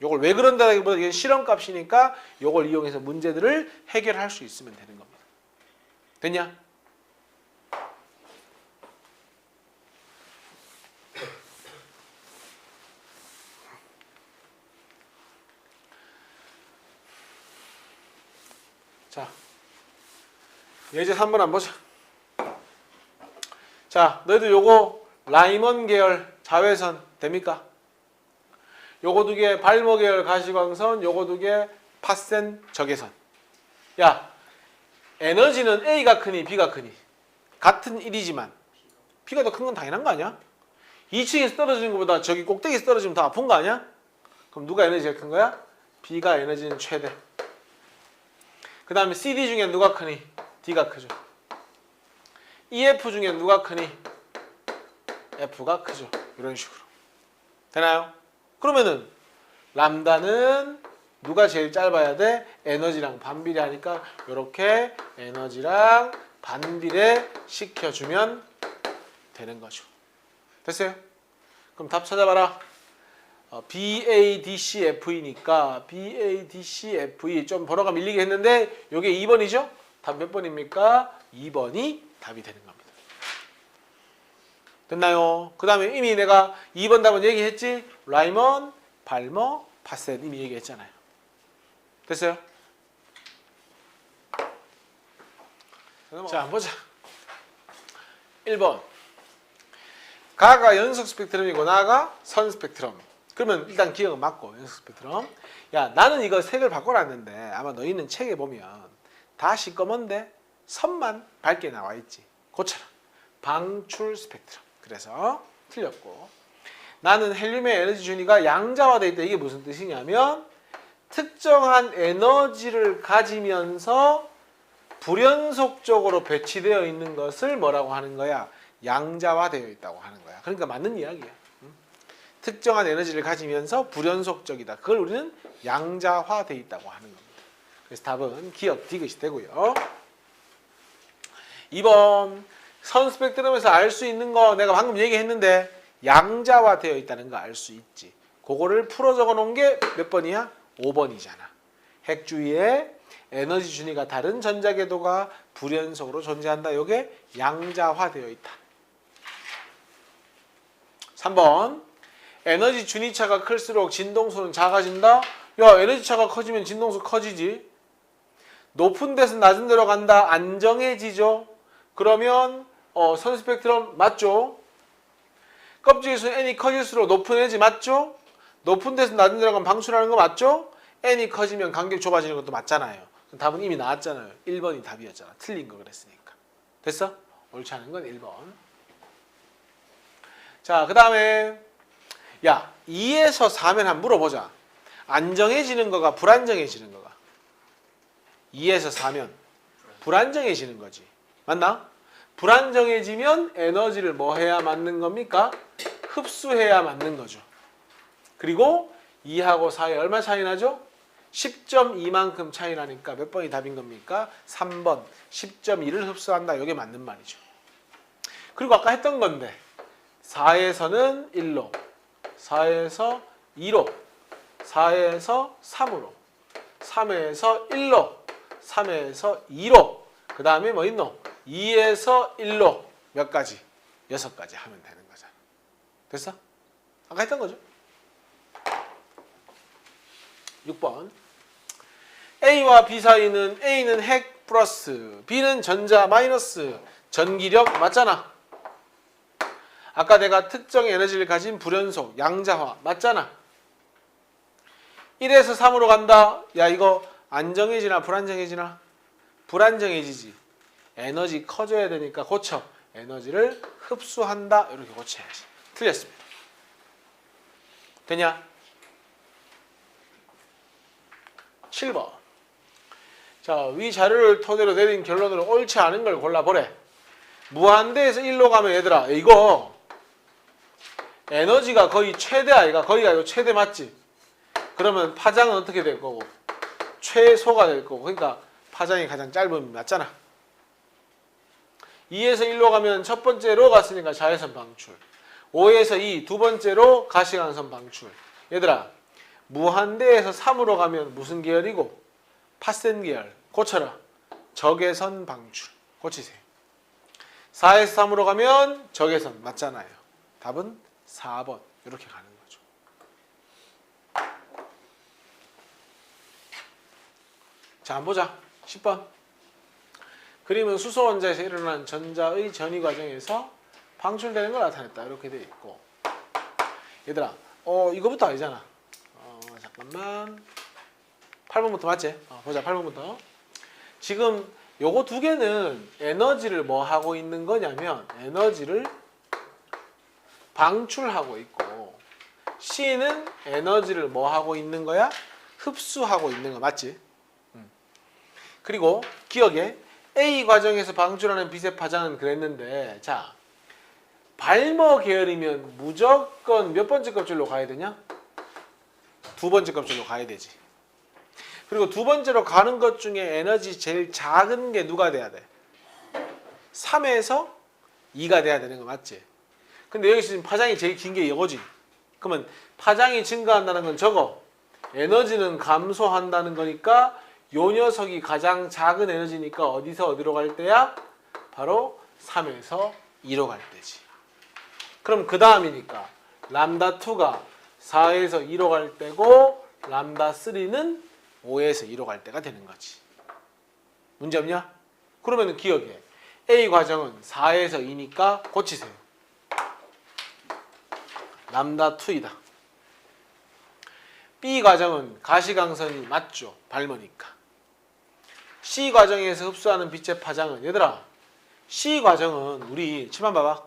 요걸 왜 그런다기보다 이게 실험값이니까 요걸 이용해서 문제들을 해결할 수 있으면 되는 겁니다. 됐냐? 자, 예제 3번 한번 보자. 자, 너희들 요거 라이먼 계열 자외선 됩니까? 요거 두 개 발머 계열 가시광선, 요거 두 개 파센 적외선. 야, 에너지는 A가 크니 B가 크니? 같은 1이지만 B가 더 큰 건 당연한 거 아니야? 2층에서 떨어지는 것보다 저기 꼭대기에서 떨어지면 더 아픈 거 아니야? 그럼 누가 에너지가 큰 거야? B가 에너지는 최대. 그 다음에 CD 중에 누가 크니? D가 크죠. EF 중에 누가 크니? F가 크죠. 이런 식으로. 되나요? 그러면은 람다는 누가 제일 짧아야 돼? 에너지랑 반비례하니까 이렇게 에너지랑 반비례 시켜주면 되는 거죠. 됐어요? 그럼 답 찾아봐라. BADCFE니까 BADCFE 좀 번호가 밀리게 했는데 이게 2번이죠? 답 몇 번입니까? 2번이 답이 되는 겁니다. 됐나요? 그 다음에 이미 내가 2번 답은 얘기했지? 라이먼, 발머, 파센 이미 얘기했잖아요. 됐어요? 자, 보자. 1번. 가가 연속 스펙트럼이고 나가 선 스펙트럼. 그러면 일단 기억은 맞고 연속 스펙트럼. 야, 나는 이거 색을 바꿔놨는데 아마 너희는 책에 보면 다 시꺼먼데 선만 밝게 나와 있지. 고쳐라. 방출 스펙트럼. 그래서 틀렸고, 나는 헬륨의 에너지 준위가 양자화되어 있다. 이게 무슨 뜻이냐면 특정한 에너지를 가지면서 불연속적으로 배치되어 있는 것을 뭐라고 하는 거야? 양자화되어 있다고 하는 거야. 그러니까 맞는 이야기야. 특정한 에너지를 가지면서 불연속적이다. 그걸 우리는 양자화되어 있다고 하는 겁니다. 그래서 답은 기억 디귿이 되고요. 2번. 선 스펙트럼에서 알 수 있는 거 내가 방금 얘기했는데 양자화되어 있다는 거 알 수 있지. 그거를 풀어 적어 놓은 게 몇 번이야? 5번이잖아. 핵 주위에 에너지 준위가 다른 전자궤도가 불연속으로 존재한다. 이게 양자화되어 있다. 3번. 에너지 준위차가 클수록 진동수는 작아진다. 야, 에너지 차가 커지면 진동수 커지지. 높은 데서 낮은 데로 간다. 안정해지죠. 그러면 선 스펙트럼 맞죠? 껍질에서 N이 커질수록 높은 에너지 맞죠? 높은 데서 낮은 데로 가면 방출하는 거 맞죠? N이 커지면 간격이 좁아지는 것도 맞잖아요. 답은 이미 나왔잖아요. 1번이 답이었잖아. 틀린 거 그랬으니까. 됐어? 옳지 않은 건 1번. 자, 그 다음에 야, 2에서 4면 한번 물어보자. 안정해지는 거가 불안정해지는 거가. 2에서 4면 불안정해지는 거지. 맞나? 불안정해지면 에너지를 뭐 해야 맞는 겁니까? 흡수해야 맞는 거죠. 그리고 2하고 4에 얼마 차이 나죠? 10.2만큼 차이 나니까 몇 번이 답인 겁니까? 3번. 10.2를 흡수한다. 이게 맞는 말이죠. 그리고 아까 했던 건데 4에서는 1로, 4에서 2로, 4에서 3으로, 3에서 1로, 3에서 2로, 그 다음에 뭐 있노? 2에서 1로 몇 가지? 6가지 하면 되는 거잖아. 됐어? 아까 했던 거죠. 6번. A와 B 사이는 A는 핵 플러스 B는 전자 마이너스 전기력 맞잖아. 아까 내가 특정 에너지를 가진 불연속 양자화 맞잖아. 1에서 3으로 간다. 야 이거 안정해지나 불안정해지나? 불안정해지지. 에너지 커져야 되니까 고쳐. 에너지를 흡수한다. 이렇게 고쳐야지. 틀렸습니다. 되냐? 7번. 자, 위 자료를 토대로 내린 결론으로 옳지 않은 걸 골라보래. 무한대에서 1로 가면 얘들아 이거 에너지가 거의 최대 아이가 거기가 이거 최대 맞지? 그러면 파장은 어떻게 될 거고? 최소가 될 거고. 그러니까 파장이 가장 짧으면 맞잖아. 2에서 1로 가면 첫 번째로 갔으니까 자외선 방출. 5에서 2 두 번째로 가시광선 방출. 얘들아 무한대에서 3으로 가면 무슨 계열이고? 파센 계열. 고쳐라. 적외선 방출. 고치세요. 4에서 3으로 가면 적외선 맞잖아요. 답은 4번. 이렇게 가는 거죠. 자, 한번 보자. 10번. 그림은 수소 원자에서 일어난 전자의 전이 과정에서 방출되는 걸 나타냈다. 이렇게 되어 있고. 얘들아, 이거부터 아니잖아. 잠깐만. 8번부터 맞지? 보자. 8번부터. 지금 요거 두 개는 에너지를 뭐 하고 있는 거냐면 에너지를 방출하고 있고 C는 에너지를 뭐 하고 있는 거야? 흡수하고 있는 거 맞지? 그리고 기억에 A 과정에서 방출하는 빛의 파장은 그랬는데 자 발머 계열이면 무조건 몇 번째 껍질로 가야 되냐? 두 번째 껍질로 가야 되지. 그리고 두 번째로 가는 것 중에 에너지 제일 작은 게 누가 돼야 돼? 3에서 2가 돼야 되는 거 맞지? 근데 여기서 지금 파장이 제일 긴 게 이거지. 그러면 파장이 증가한다는 건 저거. 에너지는 감소한다는 거니까 요 녀석이 가장 작은 에너지니까 어디서 어디로 갈 때야? 바로 3에서 2로 갈 때지. 그럼 그 다음이니까 람다2가 4에서 2로 갈 때고 람다3는 5에서 2로 갈 때가 되는 거지. 문제 없냐? 그러면 기억해. A 과정은 4에서 2니까 고치세요. 람다2이다. B 과정은 가시광선이 맞죠. 발머니까. C 과정에서 흡수하는 빛의 파장은 얘들아 C 과정은 우리 치만 봐봐.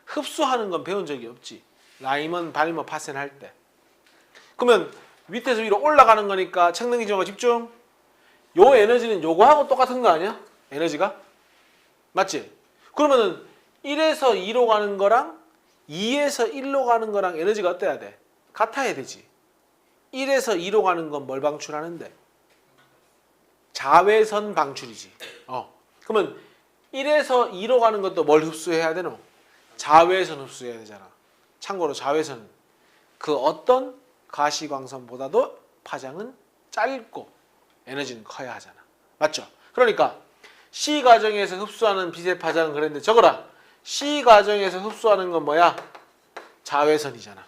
흡수하는 건 배운 적이 없지. 라이먼, 발머, 파센 할 때. 그러면 밑에서 위로 올라가는 거니까 책 넘기지 말고 집중. 요 에너지는 요거하고 똑같은 거 아니야? 에너지가? 맞지? 그러면은 1에서 2로 가는 거랑 2에서 1로 가는 거랑 에너지가 어때야 돼? 같아야 되지. 1에서 2로 가는 건 뭘 방출하는데? 자외선 방출이지. 그러면 1에서 2로 가는 것도 뭘 흡수해야 되노? 자외선 흡수해야 되잖아. 참고로 자외선 그 어떤 가시광선보다도 파장은 짧고 에너지는 커야 하잖아. 맞죠? 그러니까 C 과정에서 흡수하는 빛의 파장은 그랬는데 적어라. C 과정에서 흡수하는 건 뭐야? 자외선이잖아.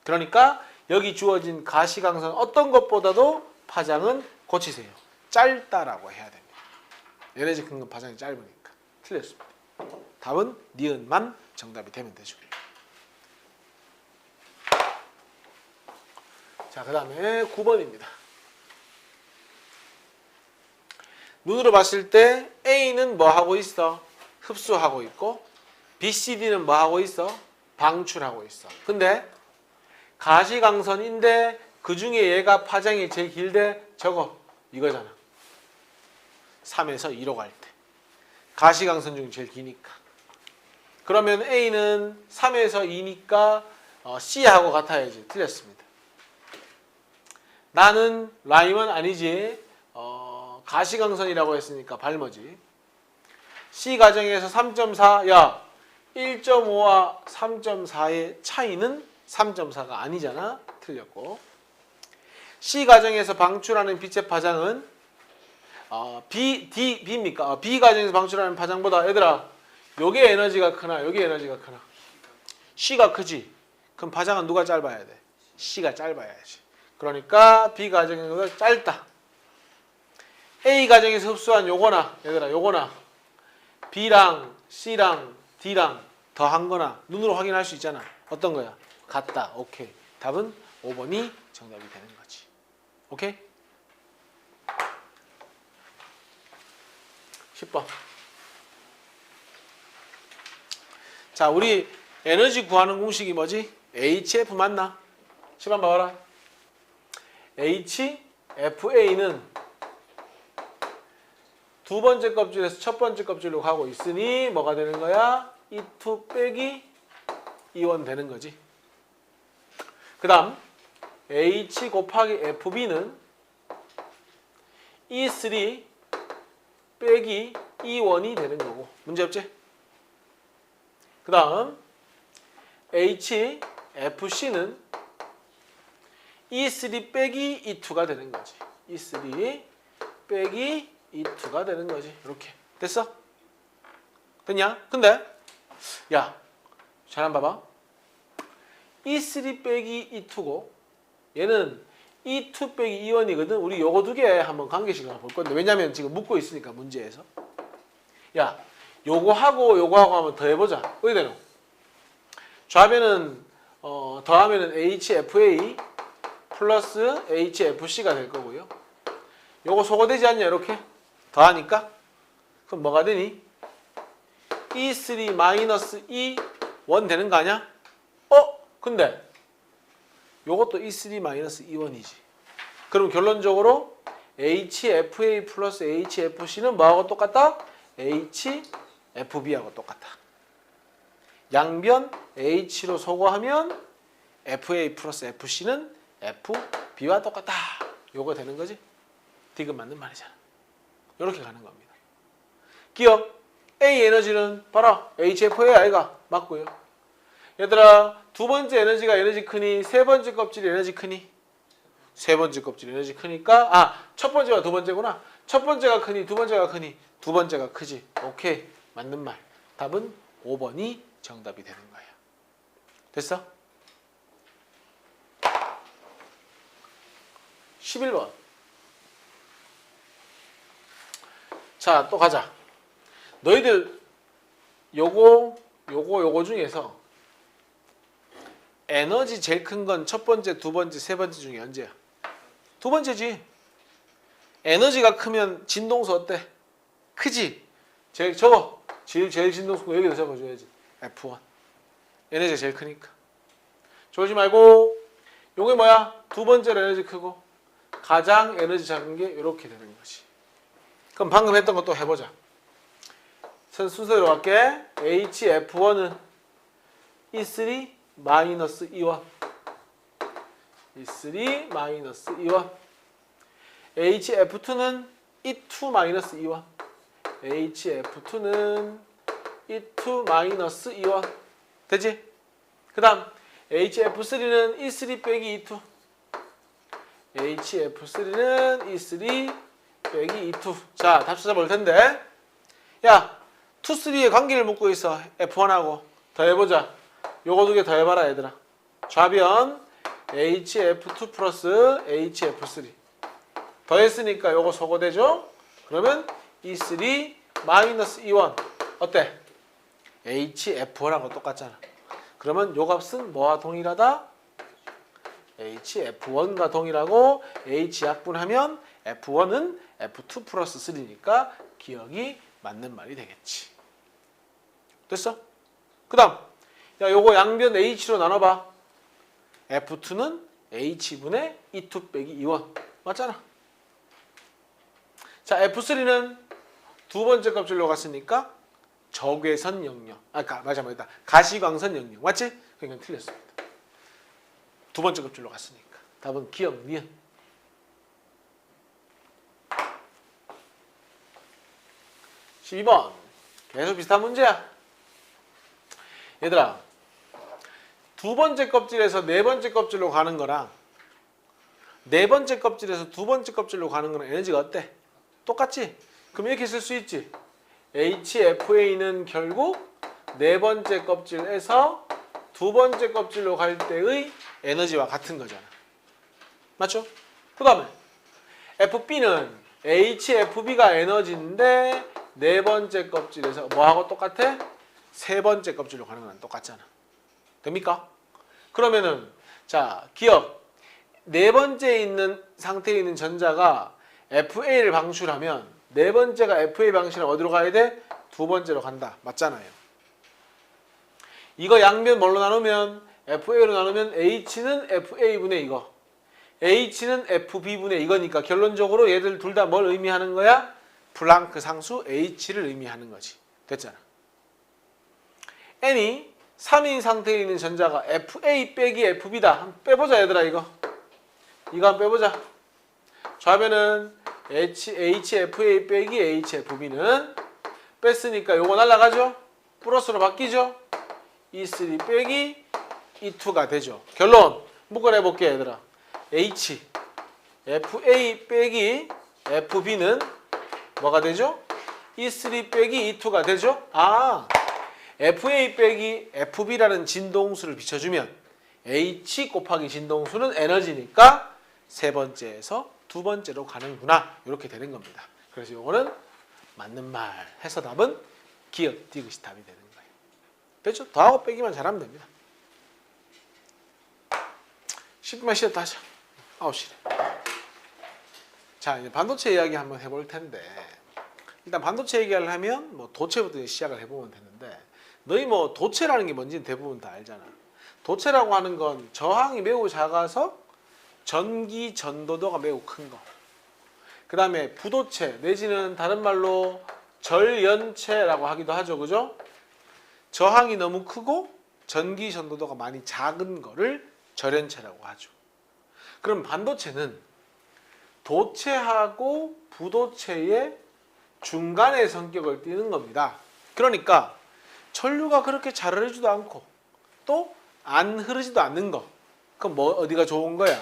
그러니까 여기 주어진 가시광선 어떤 것보다도 파장은 고치세요. 짧다라고 해야 됩니다. 에너지 큰 건 파장이 짧으니까. 틀렸습니다. 답은 니은만 정답이 되면 되죠. 자, 그 다음에 9번입니다. 눈으로 봤을 때 A는 뭐 하고 있어? 흡수하고 있고 B, C, D는 뭐 하고 있어? 방출하고 있어. 근데 가시광선인데 그 중에 얘가 파장이 제일 길대? 저거 이거잖아. 3에서 2로 갈 때. 가시광선 중 제일 기니까. 그러면 A는 3에서 2니까 C하고 같아야지. 틀렸습니다. 나는 라임은 아니지. 가시광선이라고 했으니까 발머지. C 과정에서 3.4 야 1.5와 3.4의 차이는 3.4가 아니잖아. 틀렸고. C 과정에서 방출하는 빛의 파장은 B입니까? B 과정에서 방출하는 파장보다 얘들아 요게 에너지가 크나 요게 에너지가 크나? C가 크지. 그럼 파장은 누가 짧아야 돼? C가 짧아야지. 그러니까 B 과정보다 짧다. A 가정에서 흡수한 요거나 얘들아 요거나 B랑 C랑 D랑 더한 거나 눈으로 확인할 수 있잖아. 어떤 거야? 같다. 오케이. 답은 5번이 정답이 되는 거지. 오케이? 10번. 자, 우리 에너지 구하는 공식이 뭐지? HF 맞나? 10번 봐봐라. HFA는 두 번째 껍질에서 첫 번째 껍질로 가고 있으니 뭐가 되는 거야? E2 빼기 E1 되는 거지. 그 다음 H 곱하기 FB는 E3 빼기 E1이 되는 거고 문제 없지? 그 다음 HFC는 E3 빼기 E2가 되는 거지. E3 빼기 E2가 되는 거지. 이렇게 됐어? 됐냐? 근데 야, 잘 한번 봐봐. E3 빼기 E2고 얘는 E2 빼기 E1이거든. 우리 요거 두 개 한번 관계식을 볼 건데 왜냐면 지금 묻고 있으니까 문제에서. 야, 요거 하고 한번 더 해보자. 어디 되노? 좌변은 더하면은 HFA 플러스 HFC가 될 거고요. 요거 소거되지 않냐 이렇게 더하니까 그럼 뭐가 되니? E3 마이너스 E1 되는 거 아니야? 근데 요것도 E3 마이너스 E1이지. 그럼 결론적으로 HFA 플러스 HFC는 뭐하고 똑같다? HFB하고 똑같다. 양변 H로 소거하면 FA 플러스 FC는 FB와 똑같다. 요거 되는 거지? 디귿 맞는 말이잖아. 이렇게 가는 겁니다. 기억 A 에너지는 봐라. HFA 아이가 맞고요. 얘들아 두 번째 에너지가 에너지 크니 세 번째 껍질이 에너지 크니 세 번째 껍질이 에너지 크니까 첫 번째가 두 번째구나. 첫 번째가 크니 두 번째가 크니 두 번째가 크지. 오케이 맞는 말. 답은 5번이 정답이 되는 거야. 됐어? 11번. 자, 또 가자. 너희들 요거 중에서 에너지 제일 큰 건 첫 번째, 두 번째, 세 번째 중에 언제야? 두 번째지. 에너지가 크면 진동수 어때? 크지? 제일 진동수 여기다 적어줘야지. F1. 에너지가 제일 크니까. 졸지 말고 요게 뭐야? 두 번째로 에너지 크고 가장 에너지 작은 게 이렇게 되는 거지. 그럼 방금 했던 거 또 해보자. 순서대로 갈게. HF1은 E3 마이너스 E1 E3 마이너스 E1 HF2는 E2 마이너스 E1 HF2는 E2 마이너스 E1 되지? 그 다음 HF3는 E3 빼기 E2 HF3는 E3 빼기 E2 자, 답 찾아볼 텐데 야, 2, 3의 관계를 묻고 있어. F1하고 더해보자. 요거 두 개 더해봐라 얘들아. 좌변 HF2 플러스 HF3 더했으니까 요거 소거되죠? 그러면 E3 마이너스 E1 어때? HF1하고 똑같잖아. 그러면 요 값은 뭐와 동일하다? HF1과 동일하고 H 약분하면 F1은 F2 플러스 3니까 기억이 맞는 말이 되겠지. 됐어? 그 다음 야 요거 양변 H로 나눠봐. F2는 H분의 E2 빼기 E1 맞잖아. 자 F3는 두 번째 껍질로 갔으니까 적외선 영역 맞아 가시광선 영역 맞지? 그러니까 틀렸습니다. 두 번째 껍질로 갔으니까 답은 기억 니은. (12번) 계속 비슷한 문제야. 얘들아 두 번째 껍질에서 네 번째 껍질로 가는 거랑 네 번째 껍질에서 두 번째 껍질로 가는 거랑 에너지가 어때? 똑같지? 그럼 이렇게 쓸 수 있지. HFA는 결국 네 번째 껍질에서 두 번째 껍질로 갈 때의 에너지와 같은 거잖아. 맞죠? 그 다음에 FB는 HFB가 에너지인데 네 번째 껍질에서 뭐하고 똑같아? 세 번째 껍질로 가는 거랑 똑같잖아. 됩니까? 그러면은 자, 기억. 네 번째에 있는 상태에 있는 전자가 FA를 방출하면 네 번째가 FA 방출하면 어디로 가야 돼? 두 번째로 간다. 맞잖아요. 이거 양변 뭘로 나누면 FA로 나누면 H는 FA분의 이거. H는 FB분의 이거니까 결론적으로 얘들 둘 다 뭘 의미하는 거야? 플랑크 상수 H를 의미하는 거지. 됐잖아. N이 3인 상태에 있는 전자가 FA 빼기 FB다. 한번 빼보자 얘들아 이거. 이거 한번 빼보자. 좌변은 HFA 빼기 HFB는 뺐으니까 요거 날라가죠? 플러스로 바뀌죠? E3 빼기 E2가 되죠. 결론 묶어내볼게 얘들아. H FA 빼기 FB는 뭐가 되죠? E3 빼기 E2가 되죠? 아, FA 빼기 FB라는 진동수를 비춰주면 H 곱하기 진동수는 에너지니까 세 번째에서 두 번째로 가는구나. 이렇게 되는 겁니다. 그래서 요거는 맞는 말 해서 답은 기억 디귿이 답이 되는 거예요. 됐죠? 더하고 빼기만 잘하면 됩니다. 10분만 쉬었다 하자. 9시래. 자, 이제 반도체 이야기 한번 해볼 텐데 일단 반도체 얘기를 하면 뭐 도체부터 시작을 해보면 되는데 너희 뭐 도체라는 게 뭔지는 대부분 다 알잖아. 도체라고 하는 건 저항이 매우 작아서 전기 전도도가 매우 큰 거. 그 다음에 부도체 내지는 다른 말로 절연체라고 하기도 하죠. 그죠? 저항이 너무 크고 전기 전도도가 많이 작은 거를 절연체라고 하죠. 그럼 반도체는 도체하고 부도체의 중간의 성격을 띠는 겁니다. 그러니까 전류가 그렇게 잘 흐르지도 않고 또 안 흐르지도 않는 거. 그럼 뭐 어디가 좋은 거야?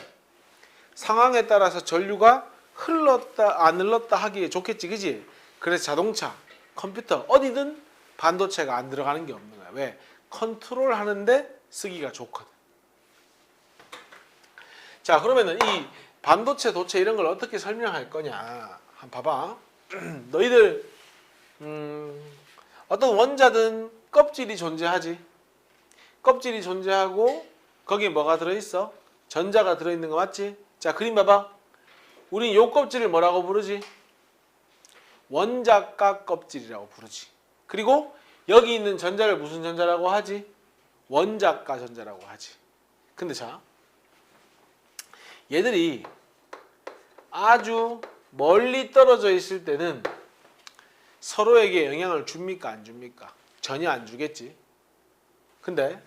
상황에 따라서 전류가 흘렀다 안 흘렀다 하기에 좋겠지, 그지? 그래서 자동차, 컴퓨터 어디든 반도체가 안 들어가는 게 없는 거야. 왜? 컨트롤 하는데 쓰기가 좋거든. 자, 그러면은 이 반도체, 도체 이런 걸 어떻게 설명할 거냐? 한번 봐봐. 너희들 어떤 원자든 껍질이 존재하지. 껍질이 존재하고 거기에 뭐가 들어있어? 전자가 들어있는 거 맞지? 자, 그림 봐봐. 우린 요 껍질을 뭐라고 부르지? 원자가 껍질이라고 부르지. 그리고 여기 있는 전자를 무슨 전자라고 하지? 원자가 전자라고 하지. 근데 자, 얘들이 아주 멀리 떨어져 있을 때는 서로에게 영향을 줍니까? 안 줍니까? 전혀 안 주겠지. 근데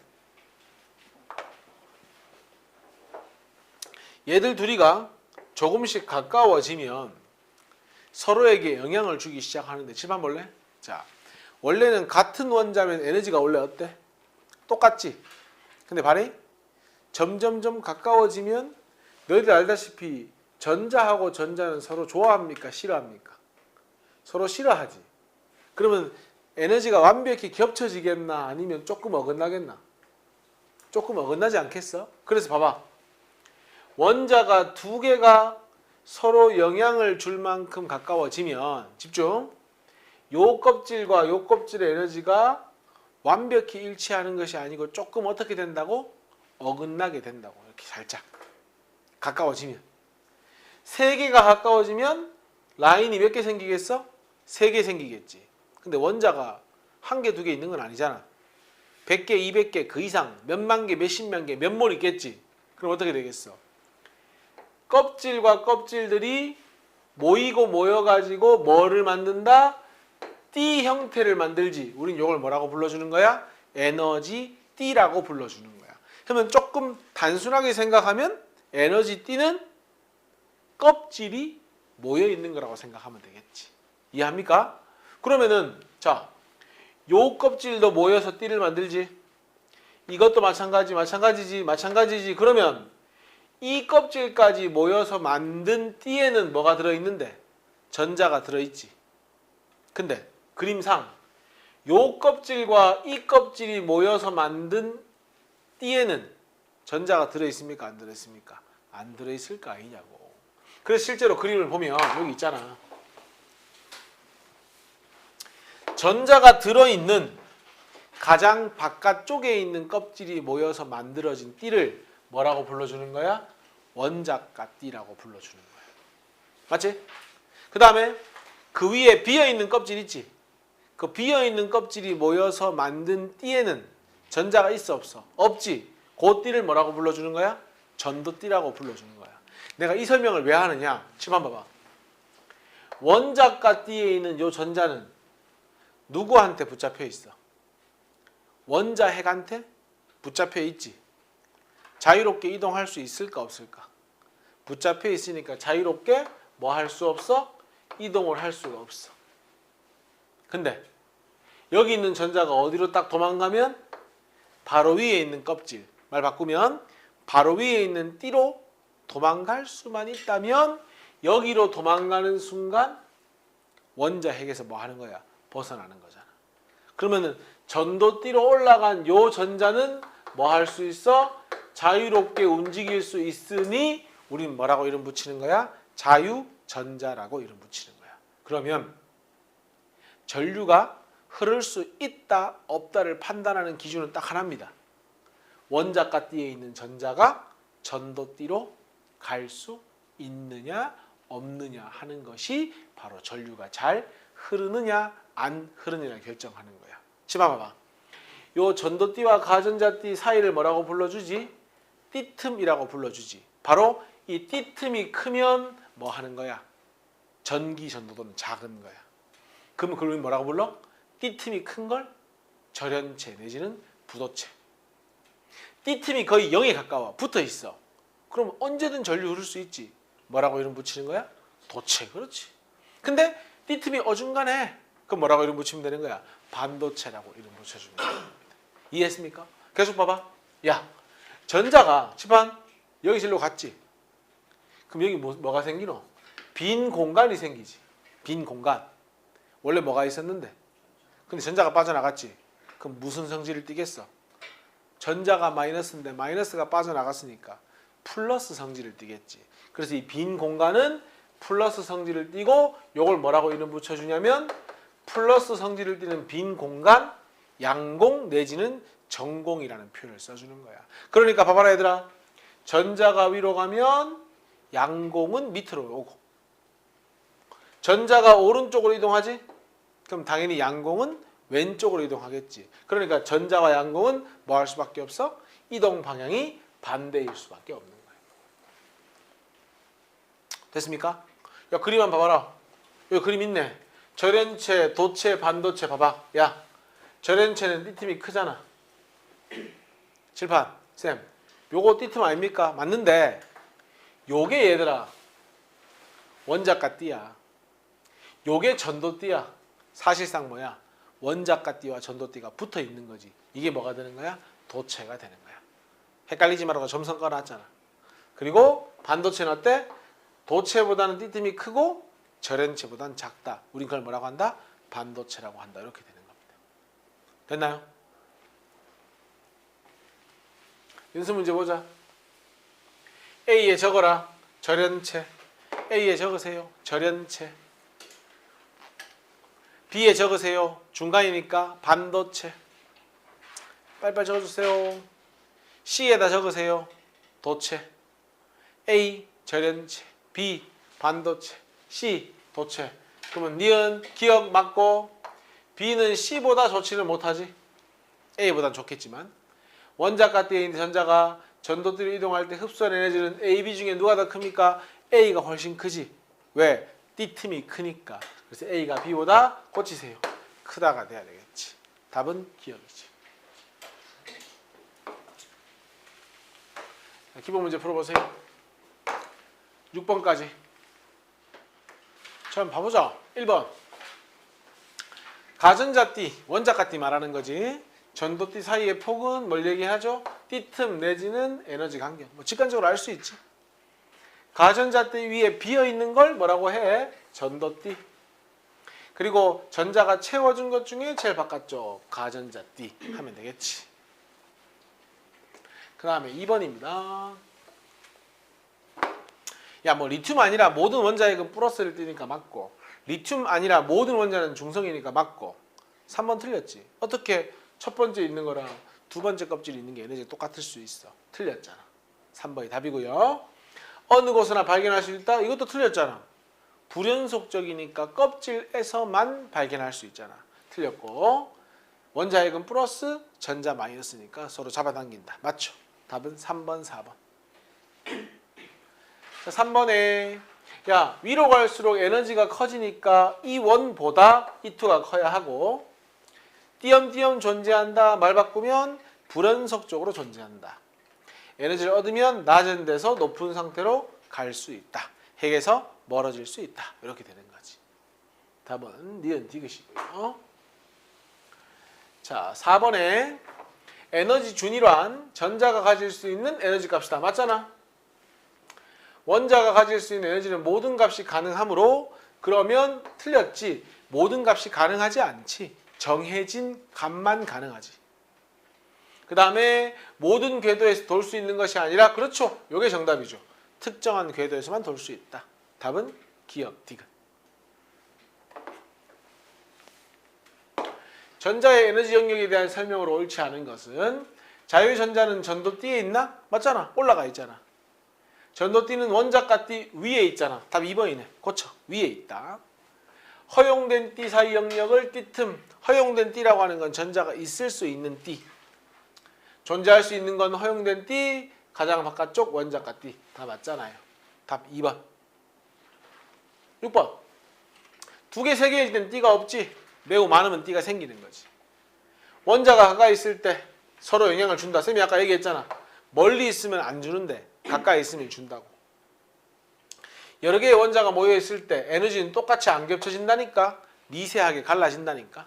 얘들 둘이가 조금씩 가까워지면 서로에게 영향을 주기 시작하는데 칠판 볼래? 자, 원래는 같은 원자면 에너지가 원래 어때? 똑같지? 근데 봐라. 점점점 가까워지면 너희들 알다시피 전자하고 전자는 서로 좋아합니까? 싫어합니까? 서로 싫어하지. 그러면 에너지가 완벽히 겹쳐지겠나? 아니면 조금 어긋나겠나? 조금 어긋나지 않겠어? 그래서 봐봐. 원자가 두 개가 서로 영향을 줄 만큼 가까워지면 집중. 요 껍질과 요 껍질의 에너지가 완벽히 일치하는 것이 아니고 조금 어떻게 된다고? 어긋나게 된다고. 이렇게 살짝 가까워지면. 세 개가 가까워지면 라인이 몇 개 생기겠어? 세 개 생기겠지. 근데 원자가 한 개, 두 개 있는 건 아니잖아. 100개, 200개 그 이상 몇만 개, 몇십만 개, 몇 몰 있겠지. 그럼 어떻게 되겠어? 껍질과 껍질들이 모이고 모여가지고 뭐를 만든다? 띠 형태를 만들지. 우린 이걸 뭐라고 불러주는 거야? 에너지 띠라고 불러주는 거야. 그러면 조금 단순하게 생각하면 에너지 띠는 껍질이 모여 있는 거라고 생각하면 되겠지. 이해합니까? 그러면은 자, 요 껍질도 모여서 띠를 만들지. 이것도 마찬가지지. 그러면 이 껍질까지 모여서 만든 띠에는 뭐가 들어있는데? 전자가 들어있지. 근데 그림상 요 껍질과 이 껍질이 모여서 만든 띠에는 전자가 들어있습니까? 안 들어있습니까? 안 들어있을 거 아니냐고. 그래서 실제로 그림을 보면 여기 있잖아. 전자가 들어있는 가장 바깥쪽에 있는 껍질이 모여서 만들어진 띠를 뭐라고 불러주는 거야? 원자가 띠라고 불러주는 거야. 맞지? 그 다음에 그 위에 비어있는 껍질 있지? 그 비어있는 껍질이 모여서 만든 띠에는 전자가 있어 없어? 없지? 그 띠를 뭐라고 불러주는 거야? 전도띠라고 불러주는 거야. 내가 이 설명을 왜 하느냐? 지금 봐봐. 원자가 띠에 있는 요 전자는 누구한테 붙잡혀 있어? 원자 핵한테 붙잡혀 있지. 자유롭게 이동할 수 있을까 없을까? 붙잡혀 있으니까 자유롭게 뭐 할 수 없어? 이동을 할 수가 없어. 근데 여기 있는 전자가 어디로 딱 도망가면 바로 위에 있는 껍질, 말 바꾸면 바로 위에 있는 띠로 도망갈 수만 있다면 여기로 도망가는 순간 원자 핵에서 뭐 하는 거야? 벗어나는 거잖아. 그러면은 전도띠로 올라간 요 전자는 뭐 할 수 있어? 자유롭게 움직일 수 있으니 우린 뭐라고 이름 붙이는 거야? 자유전자라고 이름 붙이는 거야. 그러면 전류가 흐를 수 있다 없다를 판단하는 기준은 딱 하나입니다. 원자가 띠에 있는 전자가 전도띠로 갈 수 있느냐 없느냐 하는 것이 바로 전류가 잘 흐르느냐 안 흐르느냐 결정하는 거야. 지금 봐봐. 요 전도띠와 가전자띠 사이를 뭐라고 불러주지? 띠틈이라고 불러주지. 바로 이 띠틈이 크면 뭐 하는 거야? 전기 전도도는 작은 거야. 그러면 그걸 뭐라고 불러? 띠틈이 큰 걸 절연체 내지는 부도체. 띠틈이 거의 0에 가까워. 붙어 있어. 그럼 언제든 전류 흐를 수 있지. 뭐라고 이름 붙이는 거야? 도체. 그렇지. 근데 띠틈이 어중간해. 그럼 뭐라고 이름 붙이면 되는 거야? 반도체라고 이름 붙여주면 됩니다. 이해했습니까? 계속 봐봐. 야, 전자가 집안 여기 질로 갔지. 그럼 여기 뭐가 생기노? 빈 공간이 생기지. 빈 공간. 원래 뭐가 있었는데? 근데 전자가 빠져나갔지. 그럼 무슨 성질을 띠겠어? 전자가 마이너스인데 마이너스가 빠져나갔으니까 플러스 성질을 띠겠지. 그래서 이 빈 공간은 플러스 성질을 띠고 요걸 뭐라고 이름 붙여주냐면 플러스 성질을 띠는 빈 공간 양공 내지는 전공이라는 표현을 써주는 거야. 그러니까 봐봐라 얘들아. 전자가 위로 가면 양공은 밑으로 오고 전자가 오른쪽으로 이동하지? 그럼 당연히 양공은 왼쪽으로 이동하겠지. 그러니까 전자와 양공은 뭐 할 수밖에 없어? 이동 방향이 반대일 수밖에 없는 거야. 됐습니까? 야, 그림 한번 봐봐라. 여기 그림 있네. 절연체, 도체, 반도체 봐봐. 야, 절연체는 띠틈이 크잖아. 칠판, 쌤. 요거 띠틈 아닙니까? 맞는데 요게 얘들아 원자가 띠야. 요게 전도띠야. 사실상 뭐야? 원자가 띠와 전도띠가 붙어 있는 거지. 이게 뭐가 되는 거야? 도체가 되는 거야. 헷갈리지 말라고 점선 꺼놨잖아. 그리고 반도체는 어때? 도체보다는 띠틈이 크고 절연체보다는 작다. 우린 그걸 뭐라고 한다? 반도체라고 한다. 이렇게 되는 겁니다. 됐나요? 연습 문제 보자. A에 적어라. 절연체. A에 적으세요. 절연체. B에 적으세요. 중간이니까 반도체. 빨리빨리 적어주세요. C에다 적으세요. 도체. A 절연체. B 반도체. C 도체. 그러면 니은 기억 맞고 B는 C보다 좋지는 못하지. A보단 좋겠지만 원자가 띠에 있는 전자가 전도띠로 이동할 때 흡수한 에너지는 A, B 중에 누가 더 큽니까? A가 훨씬 크지. 왜? 띠틈이 크니까. 그래서 A가 B보다 꽂히세요. 크다가 돼야 되겠지. 답은 기억이지. 기본 문제 풀어보세요. 6번까지. 자, 한번 봐보자. 1번. 가전자띠, 원자가띠 말하는 거지. 전도띠 사이의 폭은 뭘 얘기하죠? 띠틈 내지는 에너지 간격. 뭐 직관적으로 알 수 있지. 가전자띠 위에 비어있는 걸 뭐라고 해? 전도띠. 그리고 전자가 채워준 것 중에 제일 바깥쪽 가전자띠 하면 되겠지. 그 다음에 2번입니다. 야, 뭐 리튬 아니라 모든 원자핵은 플러스를 띠니까 맞고, 리튬 아니라 모든 원자는 중성이니까 맞고. 3번 틀렸지. 어떻게 첫 번째 있는 거랑 두 번째 껍질이 있는 게 에너지가 똑같을 수 있어. 틀렸잖아. 3번이 답이고요. 어느 곳에나 발견할 수 있다. 이것도 틀렸잖아. 불연속적이니까 껍질에서만 발견할 수 있잖아. 틀렸고, 원자핵은 플러스, 전자 마이너스니까 서로 잡아당긴다. 맞죠? 답은 3번, 4번. 자, 3번에 야, 위로 갈수록 에너지가 커지니까 이 원보다 이 투가 커야 하고, 띄엄띄엄 존재한다. 말 바꾸면 불연속적으로 존재한다. 에너지를 얻으면 낮은 데서 높은 상태로 갈 수 있다. 핵에서 멀어질 수 있다. 이렇게 되는 거지. 답은 니은 디귿이고요. 자, 4번에 에너지 준위란 전자가 가질 수 있는 에너지 값이다. 맞잖아. 원자가 가질 수 있는 에너지는 모든 값이 가능하므로, 그러면 틀렸지. 모든 값이 가능하지 않지. 정해진 값만 가능하지. 그 다음에 모든 궤도에서 돌 수 있는 것이 아니라, 그렇죠. 이게 정답이죠. 특정한 궤도에서만 돌 수 있다. 답은 기억 디귿. 전자의 에너지 영역에 대한 설명으로 옳지 않은 것은, 자유전자는 전도띠에 있나? 맞잖아. 올라가 있잖아. 전도띠는 원자과 띠 위에 있잖아. 답 2번이네. 고쳐. 위에 있다. 허용된 띠 사이 영역을 띠틈. 허용된 띠라고 하는 건 전자가 있을 수 있는 띠. 존재할 수 있는 건 허용된 띠, 가장 바깥쪽 원자과 띠. 다 맞잖아요. 답 2번. 6번. 2개, 3개일 땐 띠가 없지. 매우 많으면 띠가 생기는 거지. 원자가 가까이 있을 때 서로 영향을 준다. 쌤이 아까 얘기했잖아. 멀리 있으면 안 주는데 가까이 있으면 준다고. 여러 개의 원자가 모여 있을 때 에너지는 똑같이 안 겹쳐진다니까. 미세하게 갈라진다니까.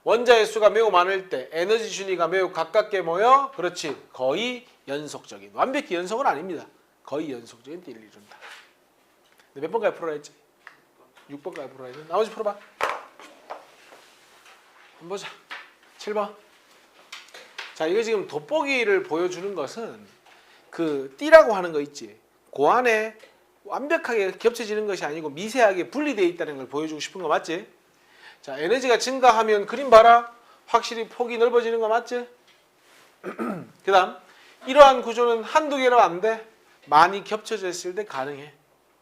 원자의 수가 매우 많을 때 에너지 준위가 매우 가깝게 모여, 그렇지, 거의 연속적인, 완벽히 연속은 아닙니다. 거의 연속적인 띠를 이룬다. 몇 번까지 풀어라 했지? 6번까지 풀어야 돼. 나머지 풀어봐. 한번 보자. 7번. 자, 이거 지금 돋보기를 보여주는 것은 그 띠라고 하는 거 있지. 그 안에 완벽하게 겹쳐지는 것이 아니고 미세하게 분리되어 있다는 걸 보여주고 싶은 거 맞지? 자, 에너지가 증가하면 그림 봐라. 확실히 폭이 넓어지는 거 맞지? 그 다음, 이러한 구조는 한두 개로 안 돼. 많이 겹쳐져 있을 때 가능해.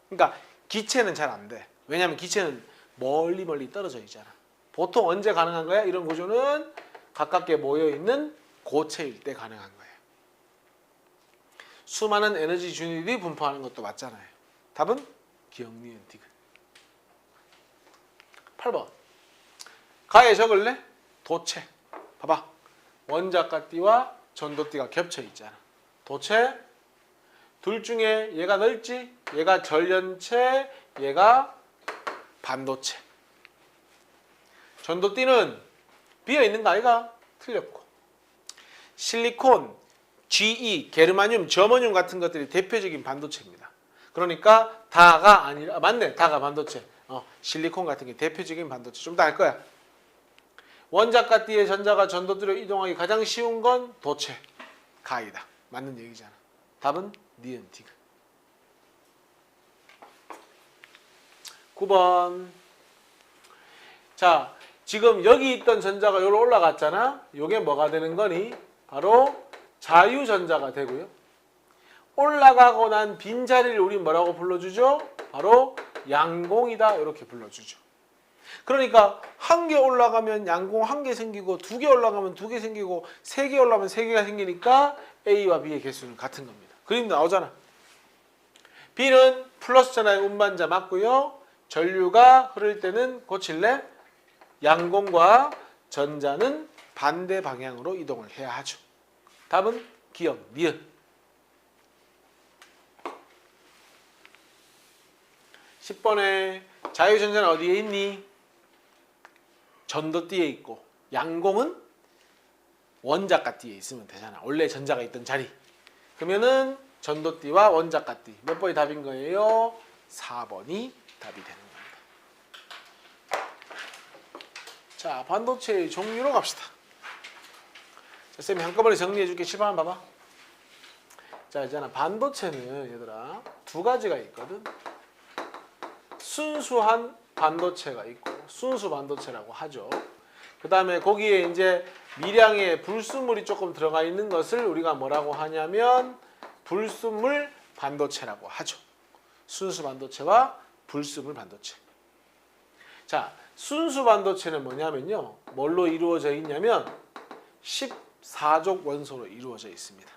그러니까 기체는 잘 안 돼. 왜냐하면 기체는 멀리 떨어져 있잖아. 보통 언제 가능한 거야? 이런 구조는 가깝게 모여있는 고체일 때 가능한 거예요. 수많은 에너지 준위들이 분포하는 것도 맞잖아요. 답은 기억, 니은, 디귿. 8번. 가에 적을래? 도체. 봐봐. 원자과 띠와 전도띠가 겹쳐 있잖아. 도체. 둘 중에 얘가 넓지? 얘가 절연체, 얘가 반도체. 전도띠는 비어있는 거 아이가? 틀렸고. 실리콘, GE, 게르마늄, 저머늄 같은 것들이 대표적인 반도체입니다. 그러니까 다가 아니라, 맞네, 다가 반도체. 실리콘 같은 게 대표적인 반도체. 좀 더 알 거야. 원자과 띠의 전자가 전도띠로 이동하기 가장 쉬운 건 도체, 가이다. 맞는 얘기잖아. 답은 니은, 디귿. 9번. 자, 지금 여기 있던 전자가 여기로 올라갔잖아. 이게 뭐가 되는 거니? 바로 자유전자가 되고요. 올라가고 난 빈자리를 우리 뭐라고 불러주죠? 바로 양공이다. 이렇게 불러주죠. 그러니까 한 개 올라가면 양공 한 개 생기고, 두 개 올라가면 두 개 생기고, 세 개 올라가면 세 개가 생기니까 A와 B의 개수는 같은 겁니다. 그림 나오잖아. B는 플러스 전하의 운반자 맞고요. 전류가 흐를 때는 고칠래? 양공과 전자는 반대 방향으로 이동을 해야 하죠. 답은 기억, 니은. 10번에 자유전자는 어디에 있니? 전도띠에 있고, 양공은 원자과 띠에 있으면 되잖아. 원래 전자가 있던 자리. 그러면은 전도띠와 원자과 띠. 몇 번이 답인 거예요? 4번이 답이 되는 겁니다. 자, 반도체의 종류로 갑시다. 자, 쌤이 한꺼번에 정리해 줄게. 7번 한번 봐봐. 자, 있잖아. 반도체는 얘들아 두 가지가 있거든. 순수한 반도체가 있고 순수 반도체라고 하죠. 그 다음에 거기에 이제 미량의 불순물이 조금 들어가 있는 것을 우리가 뭐라고 하냐면 불순물 반도체라고 하죠. 순수 반도체와 불순물 반도체. 자, 순수 반도체는 뭐냐면요. 뭘로 이루어져 있냐면 14족 원소로 이루어져 있습니다.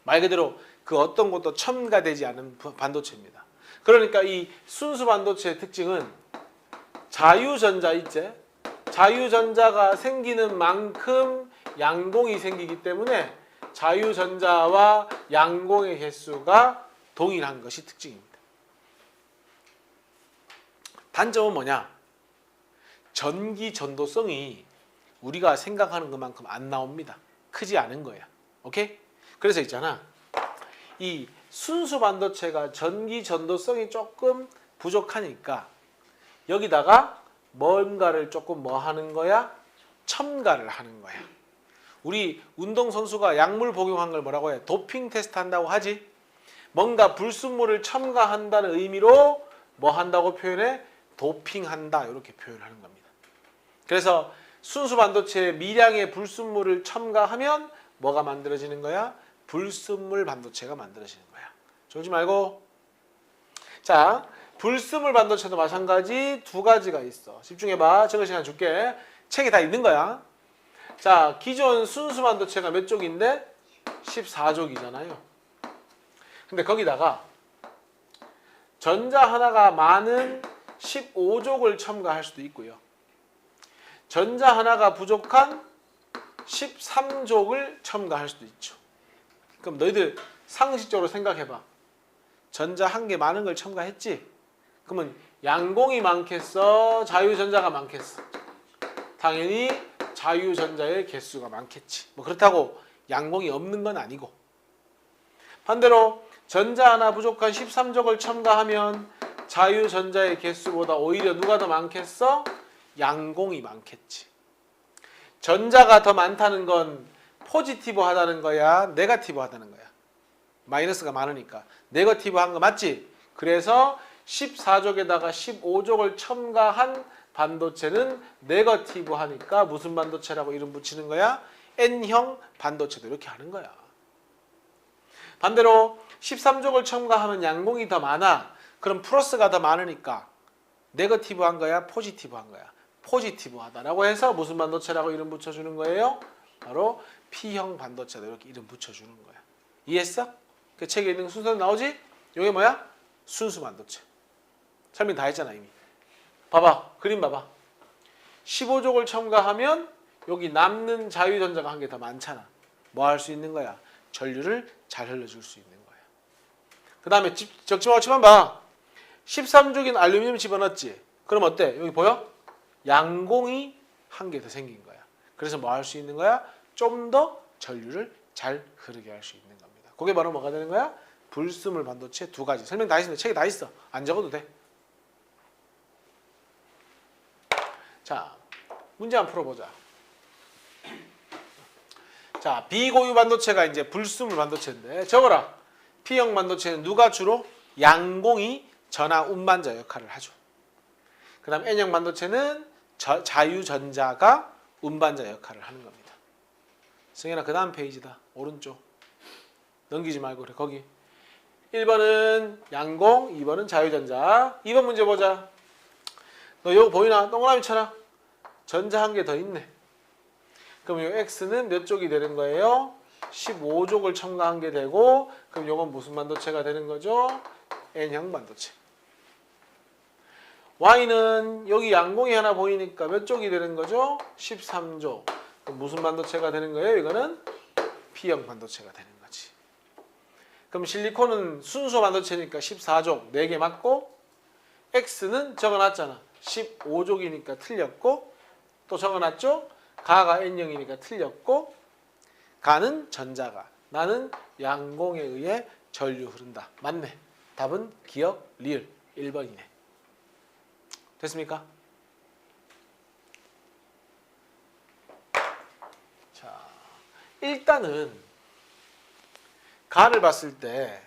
말 그대로 그 어떤 것도 첨가되지 않은 반도체입니다. 그러니까 이 순수 반도체의 특징은 자유전자 있지? 자유전자가 생기는 만큼 양공이 생기기 때문에 자유전자와 양공의 개수가 동일한 것이 특징입니다. 단점은 뭐냐? 전기 전도성이 우리가 생각하는 것만큼 안 나옵니다. 크지 않은 거야. 오케이? 그래서 있잖아. 이 순수 반도체가 전기 전도성이 조금 부족하니까 여기다가 뭔가를 조금 뭐 하는 거야? 첨가를 하는 거야. 우리 운동선수가 약물 복용한 걸 뭐라고 해? 도핑 테스트 한다고 하지? 뭔가 불순물을 첨가한다는 의미로 뭐 한다고 표현해? 도핑한다 이렇게 표현하는 겁니다. 그래서 순수 반도체에 미량의 불순물을 첨가하면 뭐가 만들어지는 거야? 불순물 반도체가 만들어지는 거야. 졸지 말고. 자, 불순물 반도체도 마찬가지 두 가지가 있어. 집중해봐. 적을 시간 줄게. 책에 다 있는 거야. 자, 기존 순수 반도체가 몇 족인데? 14족이잖아요. 근데 거기다가 전자 하나가 많은 15족을 첨가할 수도 있고요. 전자 하나가 부족한 13족을 첨가할 수도 있죠. 그럼 너희들 상식적으로 생각해봐. 전자 한 개 많은 걸 첨가했지? 그러면 양공이 많겠어? 자유전자가 많겠어? 당연히 자유전자의 개수가 많겠지. 뭐 그렇다고 양공이 없는 건 아니고. 반대로 전자 하나 부족한 13족을 첨가하면 자유전자의 개수보다 오히려 누가 더 많겠어? 양공이 많겠지. 전자가 더 많다는 건 포지티브 하다는 거야? 네거티브 하다는 거야? 마이너스가 많으니까. 네거티브 한 거 맞지? 그래서 14족에다가 15족을 첨가한 반도체는 네거티브 하니까 무슨 반도체라고 이름 붙이는 거야? N형 반도체도 이렇게 하는 거야. 반대로 13족을 첨가하면 양공이 더 많아. 그럼 플러스가 더 많으니까 네거티브 한 거야? 포지티브 한 거야? 포지티브 하다라고 해서 무슨 반도체라고 이름 붙여주는 거예요? 바로 P형 반도체도 이렇게 이름 붙여주는 거야. 이해했어? 그 책에 있는 순서는 나오지? 이게 뭐야? 순수 반도체. 설명 다 했잖아 이미. 봐봐. 그림 봐봐. 15족을 첨가하면 여기 남는 자유전자가 한 개 더 많잖아. 뭐 할 수 있는 거야? 전류를 잘 흘러줄 수 있는 거야. 그 다음에 적지 말고치만 봐. 13족인 알루미늄 집어넣었지? 그럼 어때? 여기 보여? 양공이 한 개 더 생긴 거야. 그래서 뭐 할 수 있는 거야? 좀 더 전류를 잘 흐르게 할 수 있는 겁니다. 그게 바로 뭐가 되는 거야? 불순물 반도체 두 가지. 설명 다 있습니다. 책에 다 있어. 안 적어도 돼. 자, 문제 한번 풀어보자. 자, 비고유 반도체가 이제 불순물 반도체인데 적어라. P형 반도체는 누가 주로? 양공이 전하 운반자 역할을 하죠. 그 다음 N형 반도체는 자유전자가 운반자 역할을 하는 겁니다. 승현아, 그 다음 페이지다. 오른쪽. 넘기지 말고 그래. 거기. 1번은 양공, 2번은 자유전자. 2번 문제 보자. 너 이거 보이나? 동그라미 쳐라. 전자 한 개 더 있네. 그럼 이 X는 몇 족이 되는 거예요? 15족을 첨가한 게 되고, 그럼 이건 무슨 반도체가 되는 거죠? N형 반도체. Y는 여기 양공이 하나 보이니까 몇 족이 되는 거죠? 13족. 그럼 무슨 반도체가 되는 거예요? 이거는 P형 반도체가 되는 거지. 그럼 실리콘은 순수 반도체니까 14족 4개 맞고, X는 적어놨잖아. 15족이니까 틀렸고, 또 적어놨죠? 가가 N형이니까 틀렸고, 가는 전자가, 나는 양공에 의해 전류 흐른다. 맞네. 답은 기억, 리을 1번이네. 됐습니까? 자, 일단은 간을 봤을 때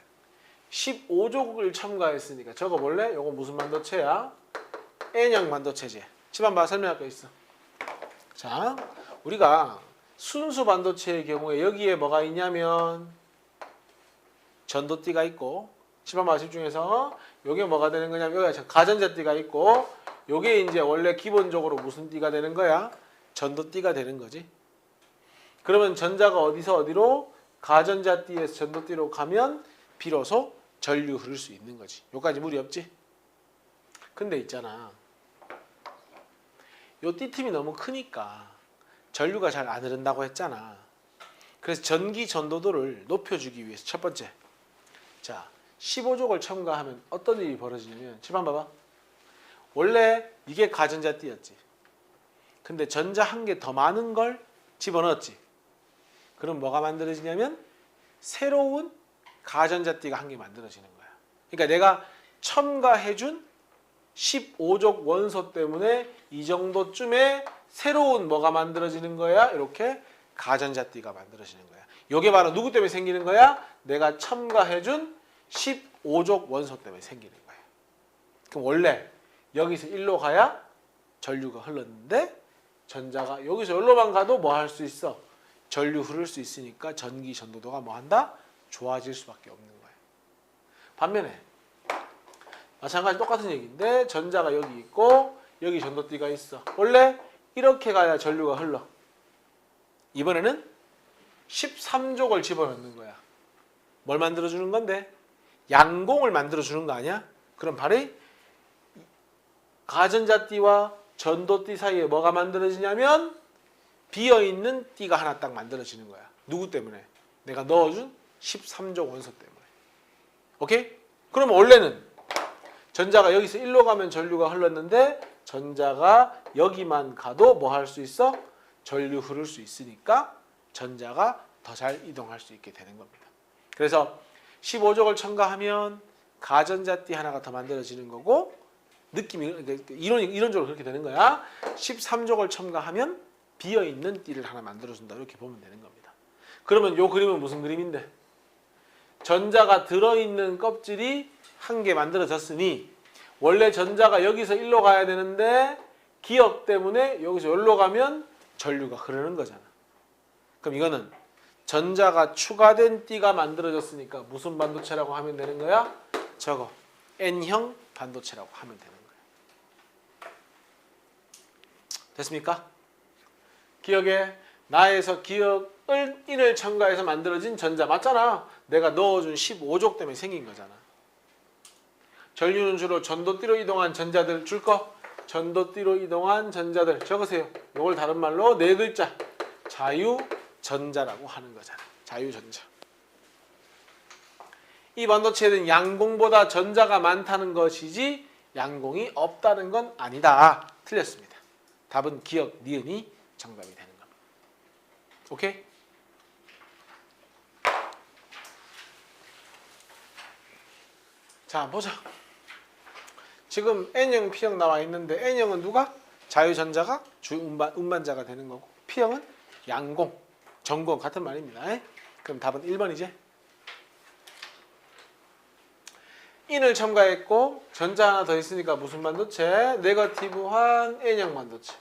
15족을 첨가했으니까 적어볼래? 요거 무슨 반도체야? N형 반도체지. 집안 봐 설명할 거 있어. 자, 우리가 순수 반도체의 경우에 여기에 뭐가 있냐면 전도띠가 있고, 집안 봐 집중해서 요게 뭐가 되는 거냐면 여기 가전자띠가 있고, 요게 이제 원래 기본적으로 무슨 띠가 되는 거야? 전도띠가 되는 거지. 그러면 전자가 어디서 어디로? 가전자띠에서 전도띠로 가면 비로소 전류 흐를 수 있는 거지. 요까지 무리 없지? 근데 있잖아, 요 띠틈이 너무 크니까 전류가 잘 안 흐른다고 했잖아. 그래서 전기 전도도를 높여주기 위해서 첫 번째, 자 15족을 첨가하면 어떤 일이 벌어지냐면, 집안 봐봐. 원래 이게 가전자띠였지. 근데 전자 한 개 더 많은 걸 집어넣었지. 그럼 뭐가 만들어지냐면 새로운 가전자띠가 한 개 만들어지는 거야. 그러니까 내가 첨가해준 15족 원소 때문에 이 정도쯤에 새로운 뭐가 만들어지는 거야? 이렇게 가전자띠가 만들어지는 거야. 이게 바로 누구 때문에 생기는 거야? 내가 첨가해준 15족 원소 때문에 생기는 거야. 그럼 원래 여기서 1로 가야 전류가 흘렀는데, 전자가 여기서 여기로만 가도 뭐 할 수 있어? 전류 흐를 수 있으니까 전기 전도도가 뭐 한다? 좋아질 수밖에 없는 거야. 반면에 마찬가지 똑같은 얘기인데, 전자가 여기 있고 여기 전도띠가 있어. 원래 이렇게 가야 전류가 흘러. 이번에는 13족을 집어넣는 거야. 뭘 만들어주는 건데? 양공을 만들어주는 거 아니야? 그럼 바로 가전자띠와 전도띠 사이에 뭐가 만들어지냐면 비어있는 띠가 하나 딱 만들어지는 거야. 누구 때문에? 내가 넣어준 13족 원소 때문에. 오케이? 그러면 원래는 전자가 여기서 1로 가면 전류가 흘렀는데, 전자가 여기만 가도 뭐 할 수 있어? 전류 흐를 수 있으니까 전자가 더 잘 이동할 수 있게 되는 겁니다. 그래서 15족을 첨가하면 가전자띠 하나가 더 만들어지는 거고, 느낌이 이론적으로 그렇게 되는 거야. 13족을 첨가하면 비어있는 띠를 하나 만들어준다. 이렇게 보면 되는 겁니다. 그러면 요 그림은 무슨 그림인데? 전자가 들어있는 껍질이 한 개 만들어졌으니 원래 전자가 여기서 1로 가야 되는데 기억 때문에 여기서 여기로 가면 전류가 흐르는 거잖아. 그럼 이거는 전자가 추가된 띠가 만들어졌으니까 무슨 반도체라고 하면 되는 거야? 저거 N형 반도체라고 하면 되는 거야. 됐습니까? 기억에 나에서 기억을 인을 첨가해서 만들어진 전자 맞잖아. 내가 넣어준 15족 때문에 생긴 거잖아. 전류는 주로 전도띠로 이동한 전자들 줄 거. 전도띠로 이동한 전자들 적으세요. 이걸 다른 말로 네 글자 자유전자라고 하는 거잖아. 자유전자. 이 반도체는 양공보다 전자가 많다는 것이지 양공이 없다는 건 아니다. 틀렸습니다. 답은 기억 니은이 정답이 되는 겁니다. 오케이? 자, 보자. 지금 N형, P형 나와 있는데 N형은 누가? 자유전자가 운반자가 되는 거고, P형은 양공, 전공 같은 말입니다. 그럼 답은 1번이지. 인을 첨가했고 전자 하나 더 있으니까 무슨 반도체? 네거티브한 N형 반도체.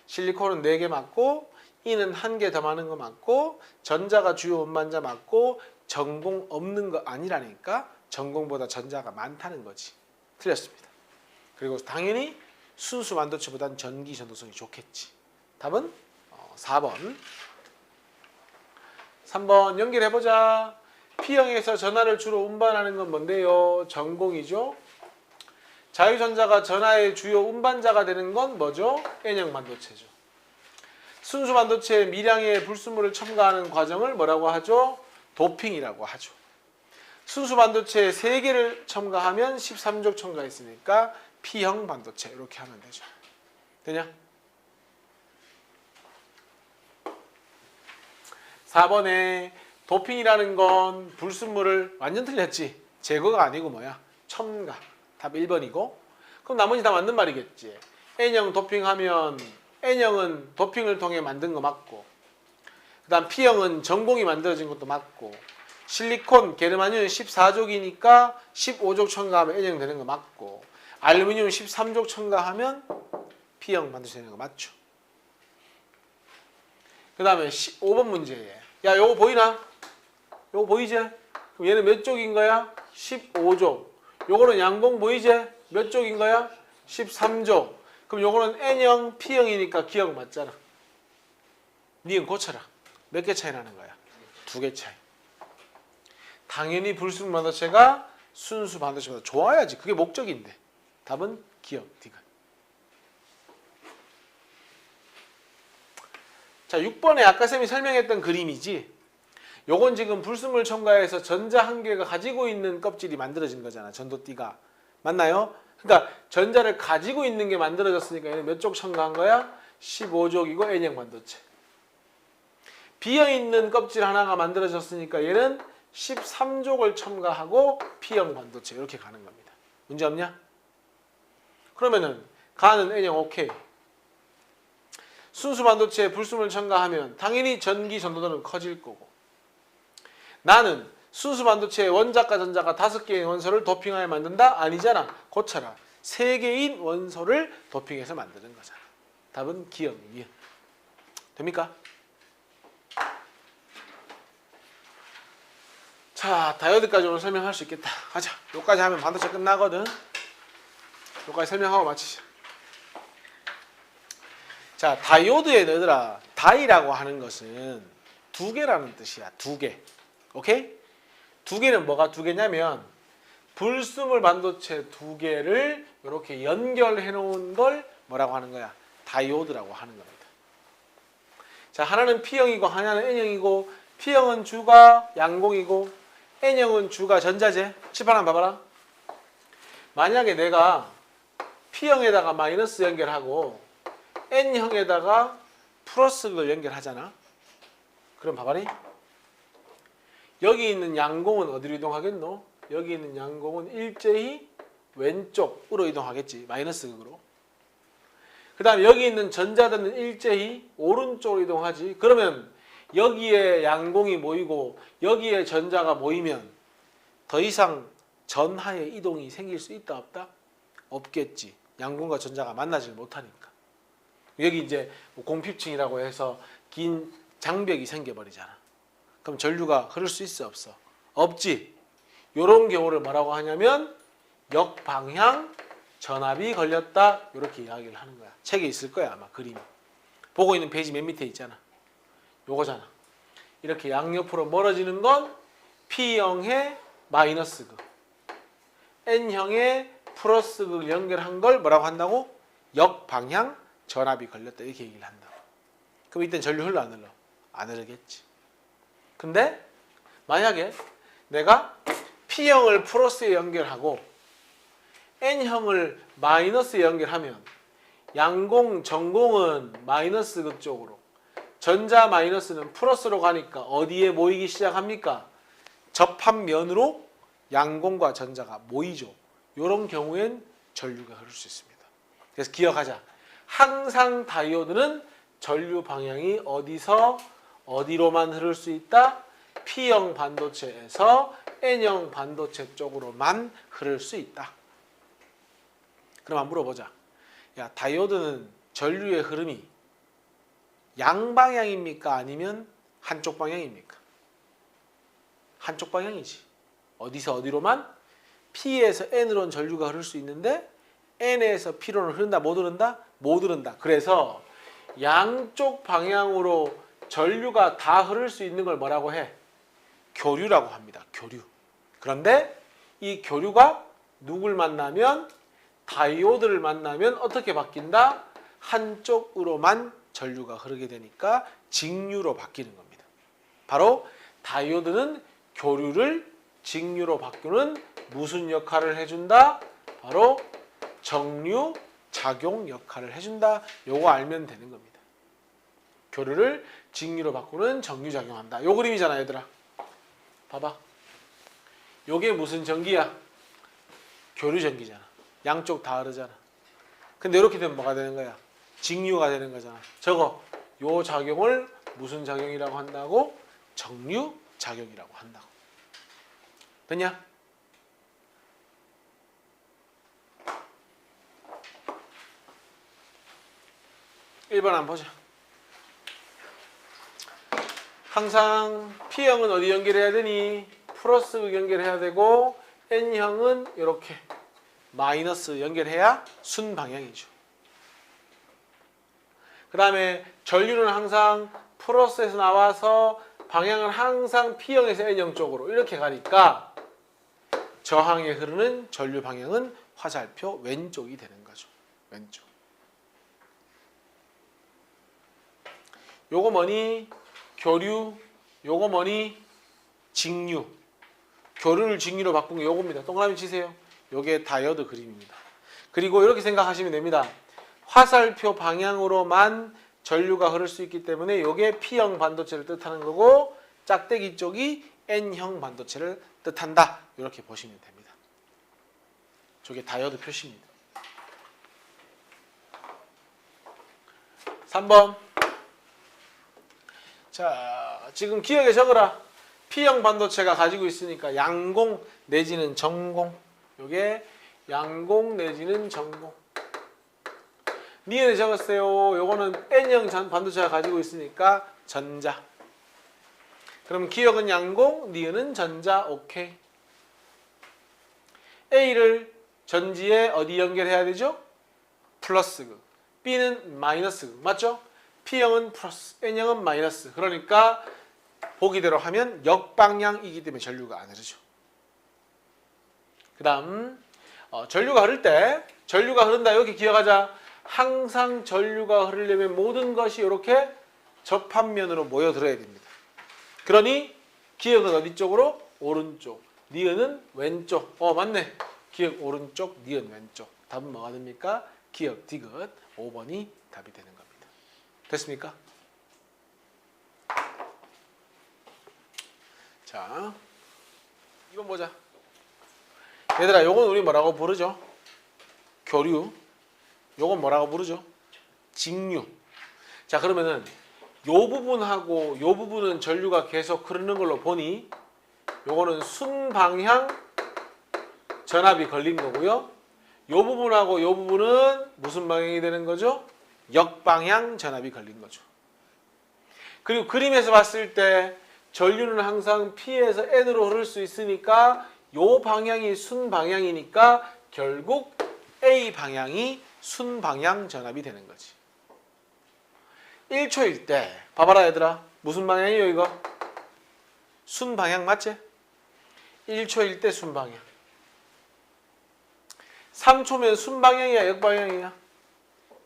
실리콘은 4개 맞고, 인은 1개 더 많은 거 맞고, 전자가 주요 운반자 맞고, 전공 없는 거 아니라니까 전공보다 전자가 많다는 거지. 틀렸습니다. 그리고 당연히 순수 반도체보다는 전기 전도성이 좋겠지. 답은 4번. 3번 연결해보자. P형에서 전하를 주로 운반하는 건 뭔데요? 전공이죠. 자유전자가 전하의 주요 운반자가 되는 건 뭐죠? N형 반도체죠. 순수 반도체에 미량의 불순물을 첨가하는 과정을 뭐라고 하죠? 도핑이라고 하죠. 순수 반도체에 3개를 첨가하면 13족 첨가했으니까 P형 반도체 이렇게 하면 되죠. 되냐? 4번에 도핑이라는 건 불순물을 완전 틀렸지. 제거가 아니고 뭐야? 첨가. 답 1번이고. 그럼 나머지 다 맞는 말이겠지. N형 도핑하면 N형은 도핑을 통해 만든 거 맞고, 그 다음 P형은 전공이 만들어진 것도 맞고, 실리콘, 게르마늄 14족이니까 15족 첨가하면 N형 되는 거 맞고, 알루미늄 13족 첨가하면 P형 반드시 되는 거 맞죠? 그 다음에 5번 문제에, 야, 요거 보이나? 요거 보이지? 그럼 얘는 몇 족인 거야? 15족. 요거는 양봉 보이지? 몇 족인 거야? 13족. 그럼 요거는 N형, P형이니까 기억 맞잖아. 니은 고쳐라. 몇 개 차이 나는 거야? 2개 차이. 당연히 불순 반도체가 순수 반도체보다 좋아야지. 그게 목적인데. 답은 기억, 디귿. 자, 6번에 아까 쌤이 설명했던 그림이지. 요건 지금 불순물 첨가해서 전자 한 개가 가지고 있는 껍질이 만들어진 거잖아. 전도띠가. 맞나요? 그러니까 전자를 가지고 있는 게 만들어졌으니까 얘는 몇 족 첨가한 거야? 15족이고 N형 반도체. B형 있는 껍질 하나가 만들어졌으니까 얘는 13족을 첨가하고 P형 반도체 이렇게 가는 겁니다. 문제 없냐? 그러면은 가는 N형 오케이. 순수 반도체에 불순물 첨가하면 당연히 전기 전도도는 커질 거고, 나는 순수 반도체에 원자과 전자가 5개의 원소를 도핑하여 만든다? 아니잖아. 고쳐라. 3개인 원소를 도핑해서 만드는 거잖아. 답은 기억, 미음. 됩니까? 자, 다이오드까지 오늘 설명할 수 있겠다. 가자. 여기까지 하면 반도체 끝나거든. 여기까지 설명하고 마치자. 자, 다이오드에 얘들아, 다이라고 하는 것은 2개라는 뜻이야. 2개. 오케이? 2개는 뭐가 2개냐면 불순물 반도체 2개를 이렇게 연결해 놓은 걸 뭐라고 하는 거야? 다이오드라고 하는 겁니다. 자, 하나는 P형이고 하나는 N형이고, P형은 주가 양공이고 N형은 주가 전자재. 칠판 한번 봐봐라. 만약에 내가 P형에다가 마이너스 연결하고 N형에다가 플러스를 연결하잖아. 그럼 봐봐리. 여기 있는 양공은 어디로 이동하겠노? 여기 있는 양공은 일제히 왼쪽으로 이동하겠지. 마이너스 극으로. 그 다음에 여기 있는 전자들은 일제히 오른쪽으로 이동하지. 그러면 여기에 양공이 모이고 여기에 전자가 모이면 더 이상 전하의 이동이 생길 수 있다 없다? 없겠지. 양공과 전자가 만나질 못하니까. 여기 이제 공핍층이라고 해서 긴 장벽이 생겨버리잖아. 그럼 전류가 흐를 수 있어 없어? 없지. 이런 경우를 뭐라고 하냐면 역방향 전압이 걸렸다. 이렇게 이야기를 하는 거야. 책에 있을 거야 아마 그림. 보고 있는 페이지 맨 밑에 있잖아. 요거잖아. 이렇게 양옆으로 멀어지는 건 P형의 마이너스 극, N형의 플러스 극을 연결한 걸 뭐라고 한다고? 역방향 전압이 걸렸다. 이렇게 얘기를 한다고. 그럼 이때는 전류 흘러 안 흘러? 안 흐르겠지. 근데 만약에 내가 P형을 플러스에 연결하고 N형을 마이너스에 연결하면 양공, 전공은 마이너스 극 쪽으로, 전자 마이너스는 플러스로 가니까 어디에 모이기 시작합니까? 접합면으로 양공과 전자가 모이죠. 이런 경우엔 전류가 흐를 수 있습니다. 그래서 기억하자. 항상 다이오드는 전류 방향이 어디서 어디로만 흐를 수 있다? P형 반도체에서 N형 반도체 쪽으로만 흐를 수 있다. 그럼 한번 물어보자. 야, 다이오드는 전류의 흐름이 양방향입니까? 아니면 한쪽 방향입니까? 한쪽 방향이지. 어디서 어디로만? P에서 N으로는 전류가 흐를 수 있는데 N에서 P로는 흐른다? 못 흐른다? 못 흐른다. 그래서 양쪽 방향으로 전류가 다 흐를 수 있는 걸 뭐라고 해? 교류라고 합니다. 교류. 그런데 이 교류가 누굴 만나면? 다이오드를 만나면 어떻게 바뀐다? 한쪽으로만 전류가 흐르게 되니까 직류로 바뀌는 겁니다. 바로 다이오드는 교류를 직류로 바꾸는 무슨 역할을 해준다? 바로 정류 작용 역할을 해준다. 요거 알면 되는 겁니다. 교류를 직류로 바꾸는 정류 작용한다. 요 그림이잖아 얘들아. 봐봐. 요게 무슨 전기야? 교류 전기잖아. 양쪽 다 흐르잖아. 근데 이렇게 되면 뭐가 되는 거야? 직류가 되는 거잖아. 저거 요 작용을 무슨 작용이라고 한다고? 정류 작용이라고 한다고. 됐냐? (1번) 한번 보자. 항상 P형은 어디 연결해야 되니? 플러스 연결해야 되고 N형은 이렇게 마이너스 연결해야 순방향이죠. 그 다음에 전류는 항상 플러스에서 나와서 방향은 항상 P형에서 N형 쪽으로 이렇게 가니까 저항에 흐르는 전류 방향은 화살표 왼쪽이 되는 거죠. 왼쪽. 요거 뭐니? 교류. 요거 뭐니? 직류. 교류를 직류로 바꾼 게 요겁니다. 동그라미 치세요. 요게 다이오드 그림입니다. 그리고 이렇게 생각하시면 됩니다. 화살표 방향으로만 전류가 흐를 수 있기 때문에 요게 P형 반도체를 뜻하는 거고 짝대기 쪽이 N형 반도체를 뜻한다. 이렇게 보시면 됩니다. 저게 다이오드 표시입니다. 3번. 자, 지금 기억에 적어라. P형 반도체가 가지고 있으니까 양공 내지는 전공. 요게 양공 내지는 전공. 니은에 적었어요. 요거는 N형 반도체가 가지고 있으니까 전자. 그럼 기억은 양공, 니은은 전자. 오케이. A를 전지에 어디 연결해야 되죠? 플러스극. B는 마이너스극. 맞죠? P형은 플러스, N형은 마이너스. 그러니까 보기대로 하면 역방향이기 때문에 전류가 안 흐르죠. 그 다음 전류가 흐를 때 전류가 흐른다. 여기 기억하자. 항상 전류가 흐르려면 모든 것이 이렇게 접합면으로 모여들어야 됩니다. 그러니 기억은 어디 쪽으로? 오른쪽. 니은은 왼쪽. 맞네. 기억 오른쪽, 니은 왼쪽. 답은 뭐가 됩니까? 기억 디귿 5번이 답이 되는 겁니다. 됐습니까? 자, 2번 보자. 얘들아, 요건 우리 뭐라고 부르죠? 교류. 요건 뭐라고 부르죠? 직류. 자, 그러면은 요 부분하고 요 부분은 전류가 계속 흐르는 걸로 보니 요거는 순방향 전압이 걸린 거고요. 요 부분하고 요 부분은 무슨 방향이 되는 거죠? 역방향 전압이 걸린 거죠. 그리고 그림에서 봤을 때 전류는 항상 P에서 N으로 흐를 수 있으니까 요 방향이 순방향이니까 결국 A 방향이 순방향 전압이 되는 거지. 1초일 때 봐봐라 얘들아. 무슨 방향이에요 이거? 순방향 맞지? 1초일 때 순방향. 3초면 순방향이야 역방향이야?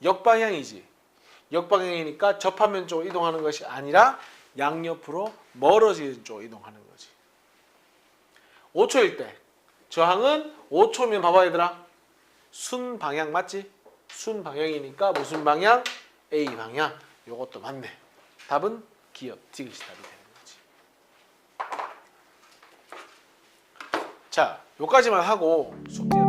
역방향이지. 역방향이니까 접합면 쪽으로 이동하는 것이 아니라 양옆으로 멀어지는 쪽으로 이동하는 거지. 5초일 때 저항은 5초면 봐봐 얘들아. 순방향 맞지? 순방향이니까 무슨 방향? A 방향. 요것도 맞네. 답은 기억 디귿이 답이 되는 거지. 자, 요까지만 하고 숙제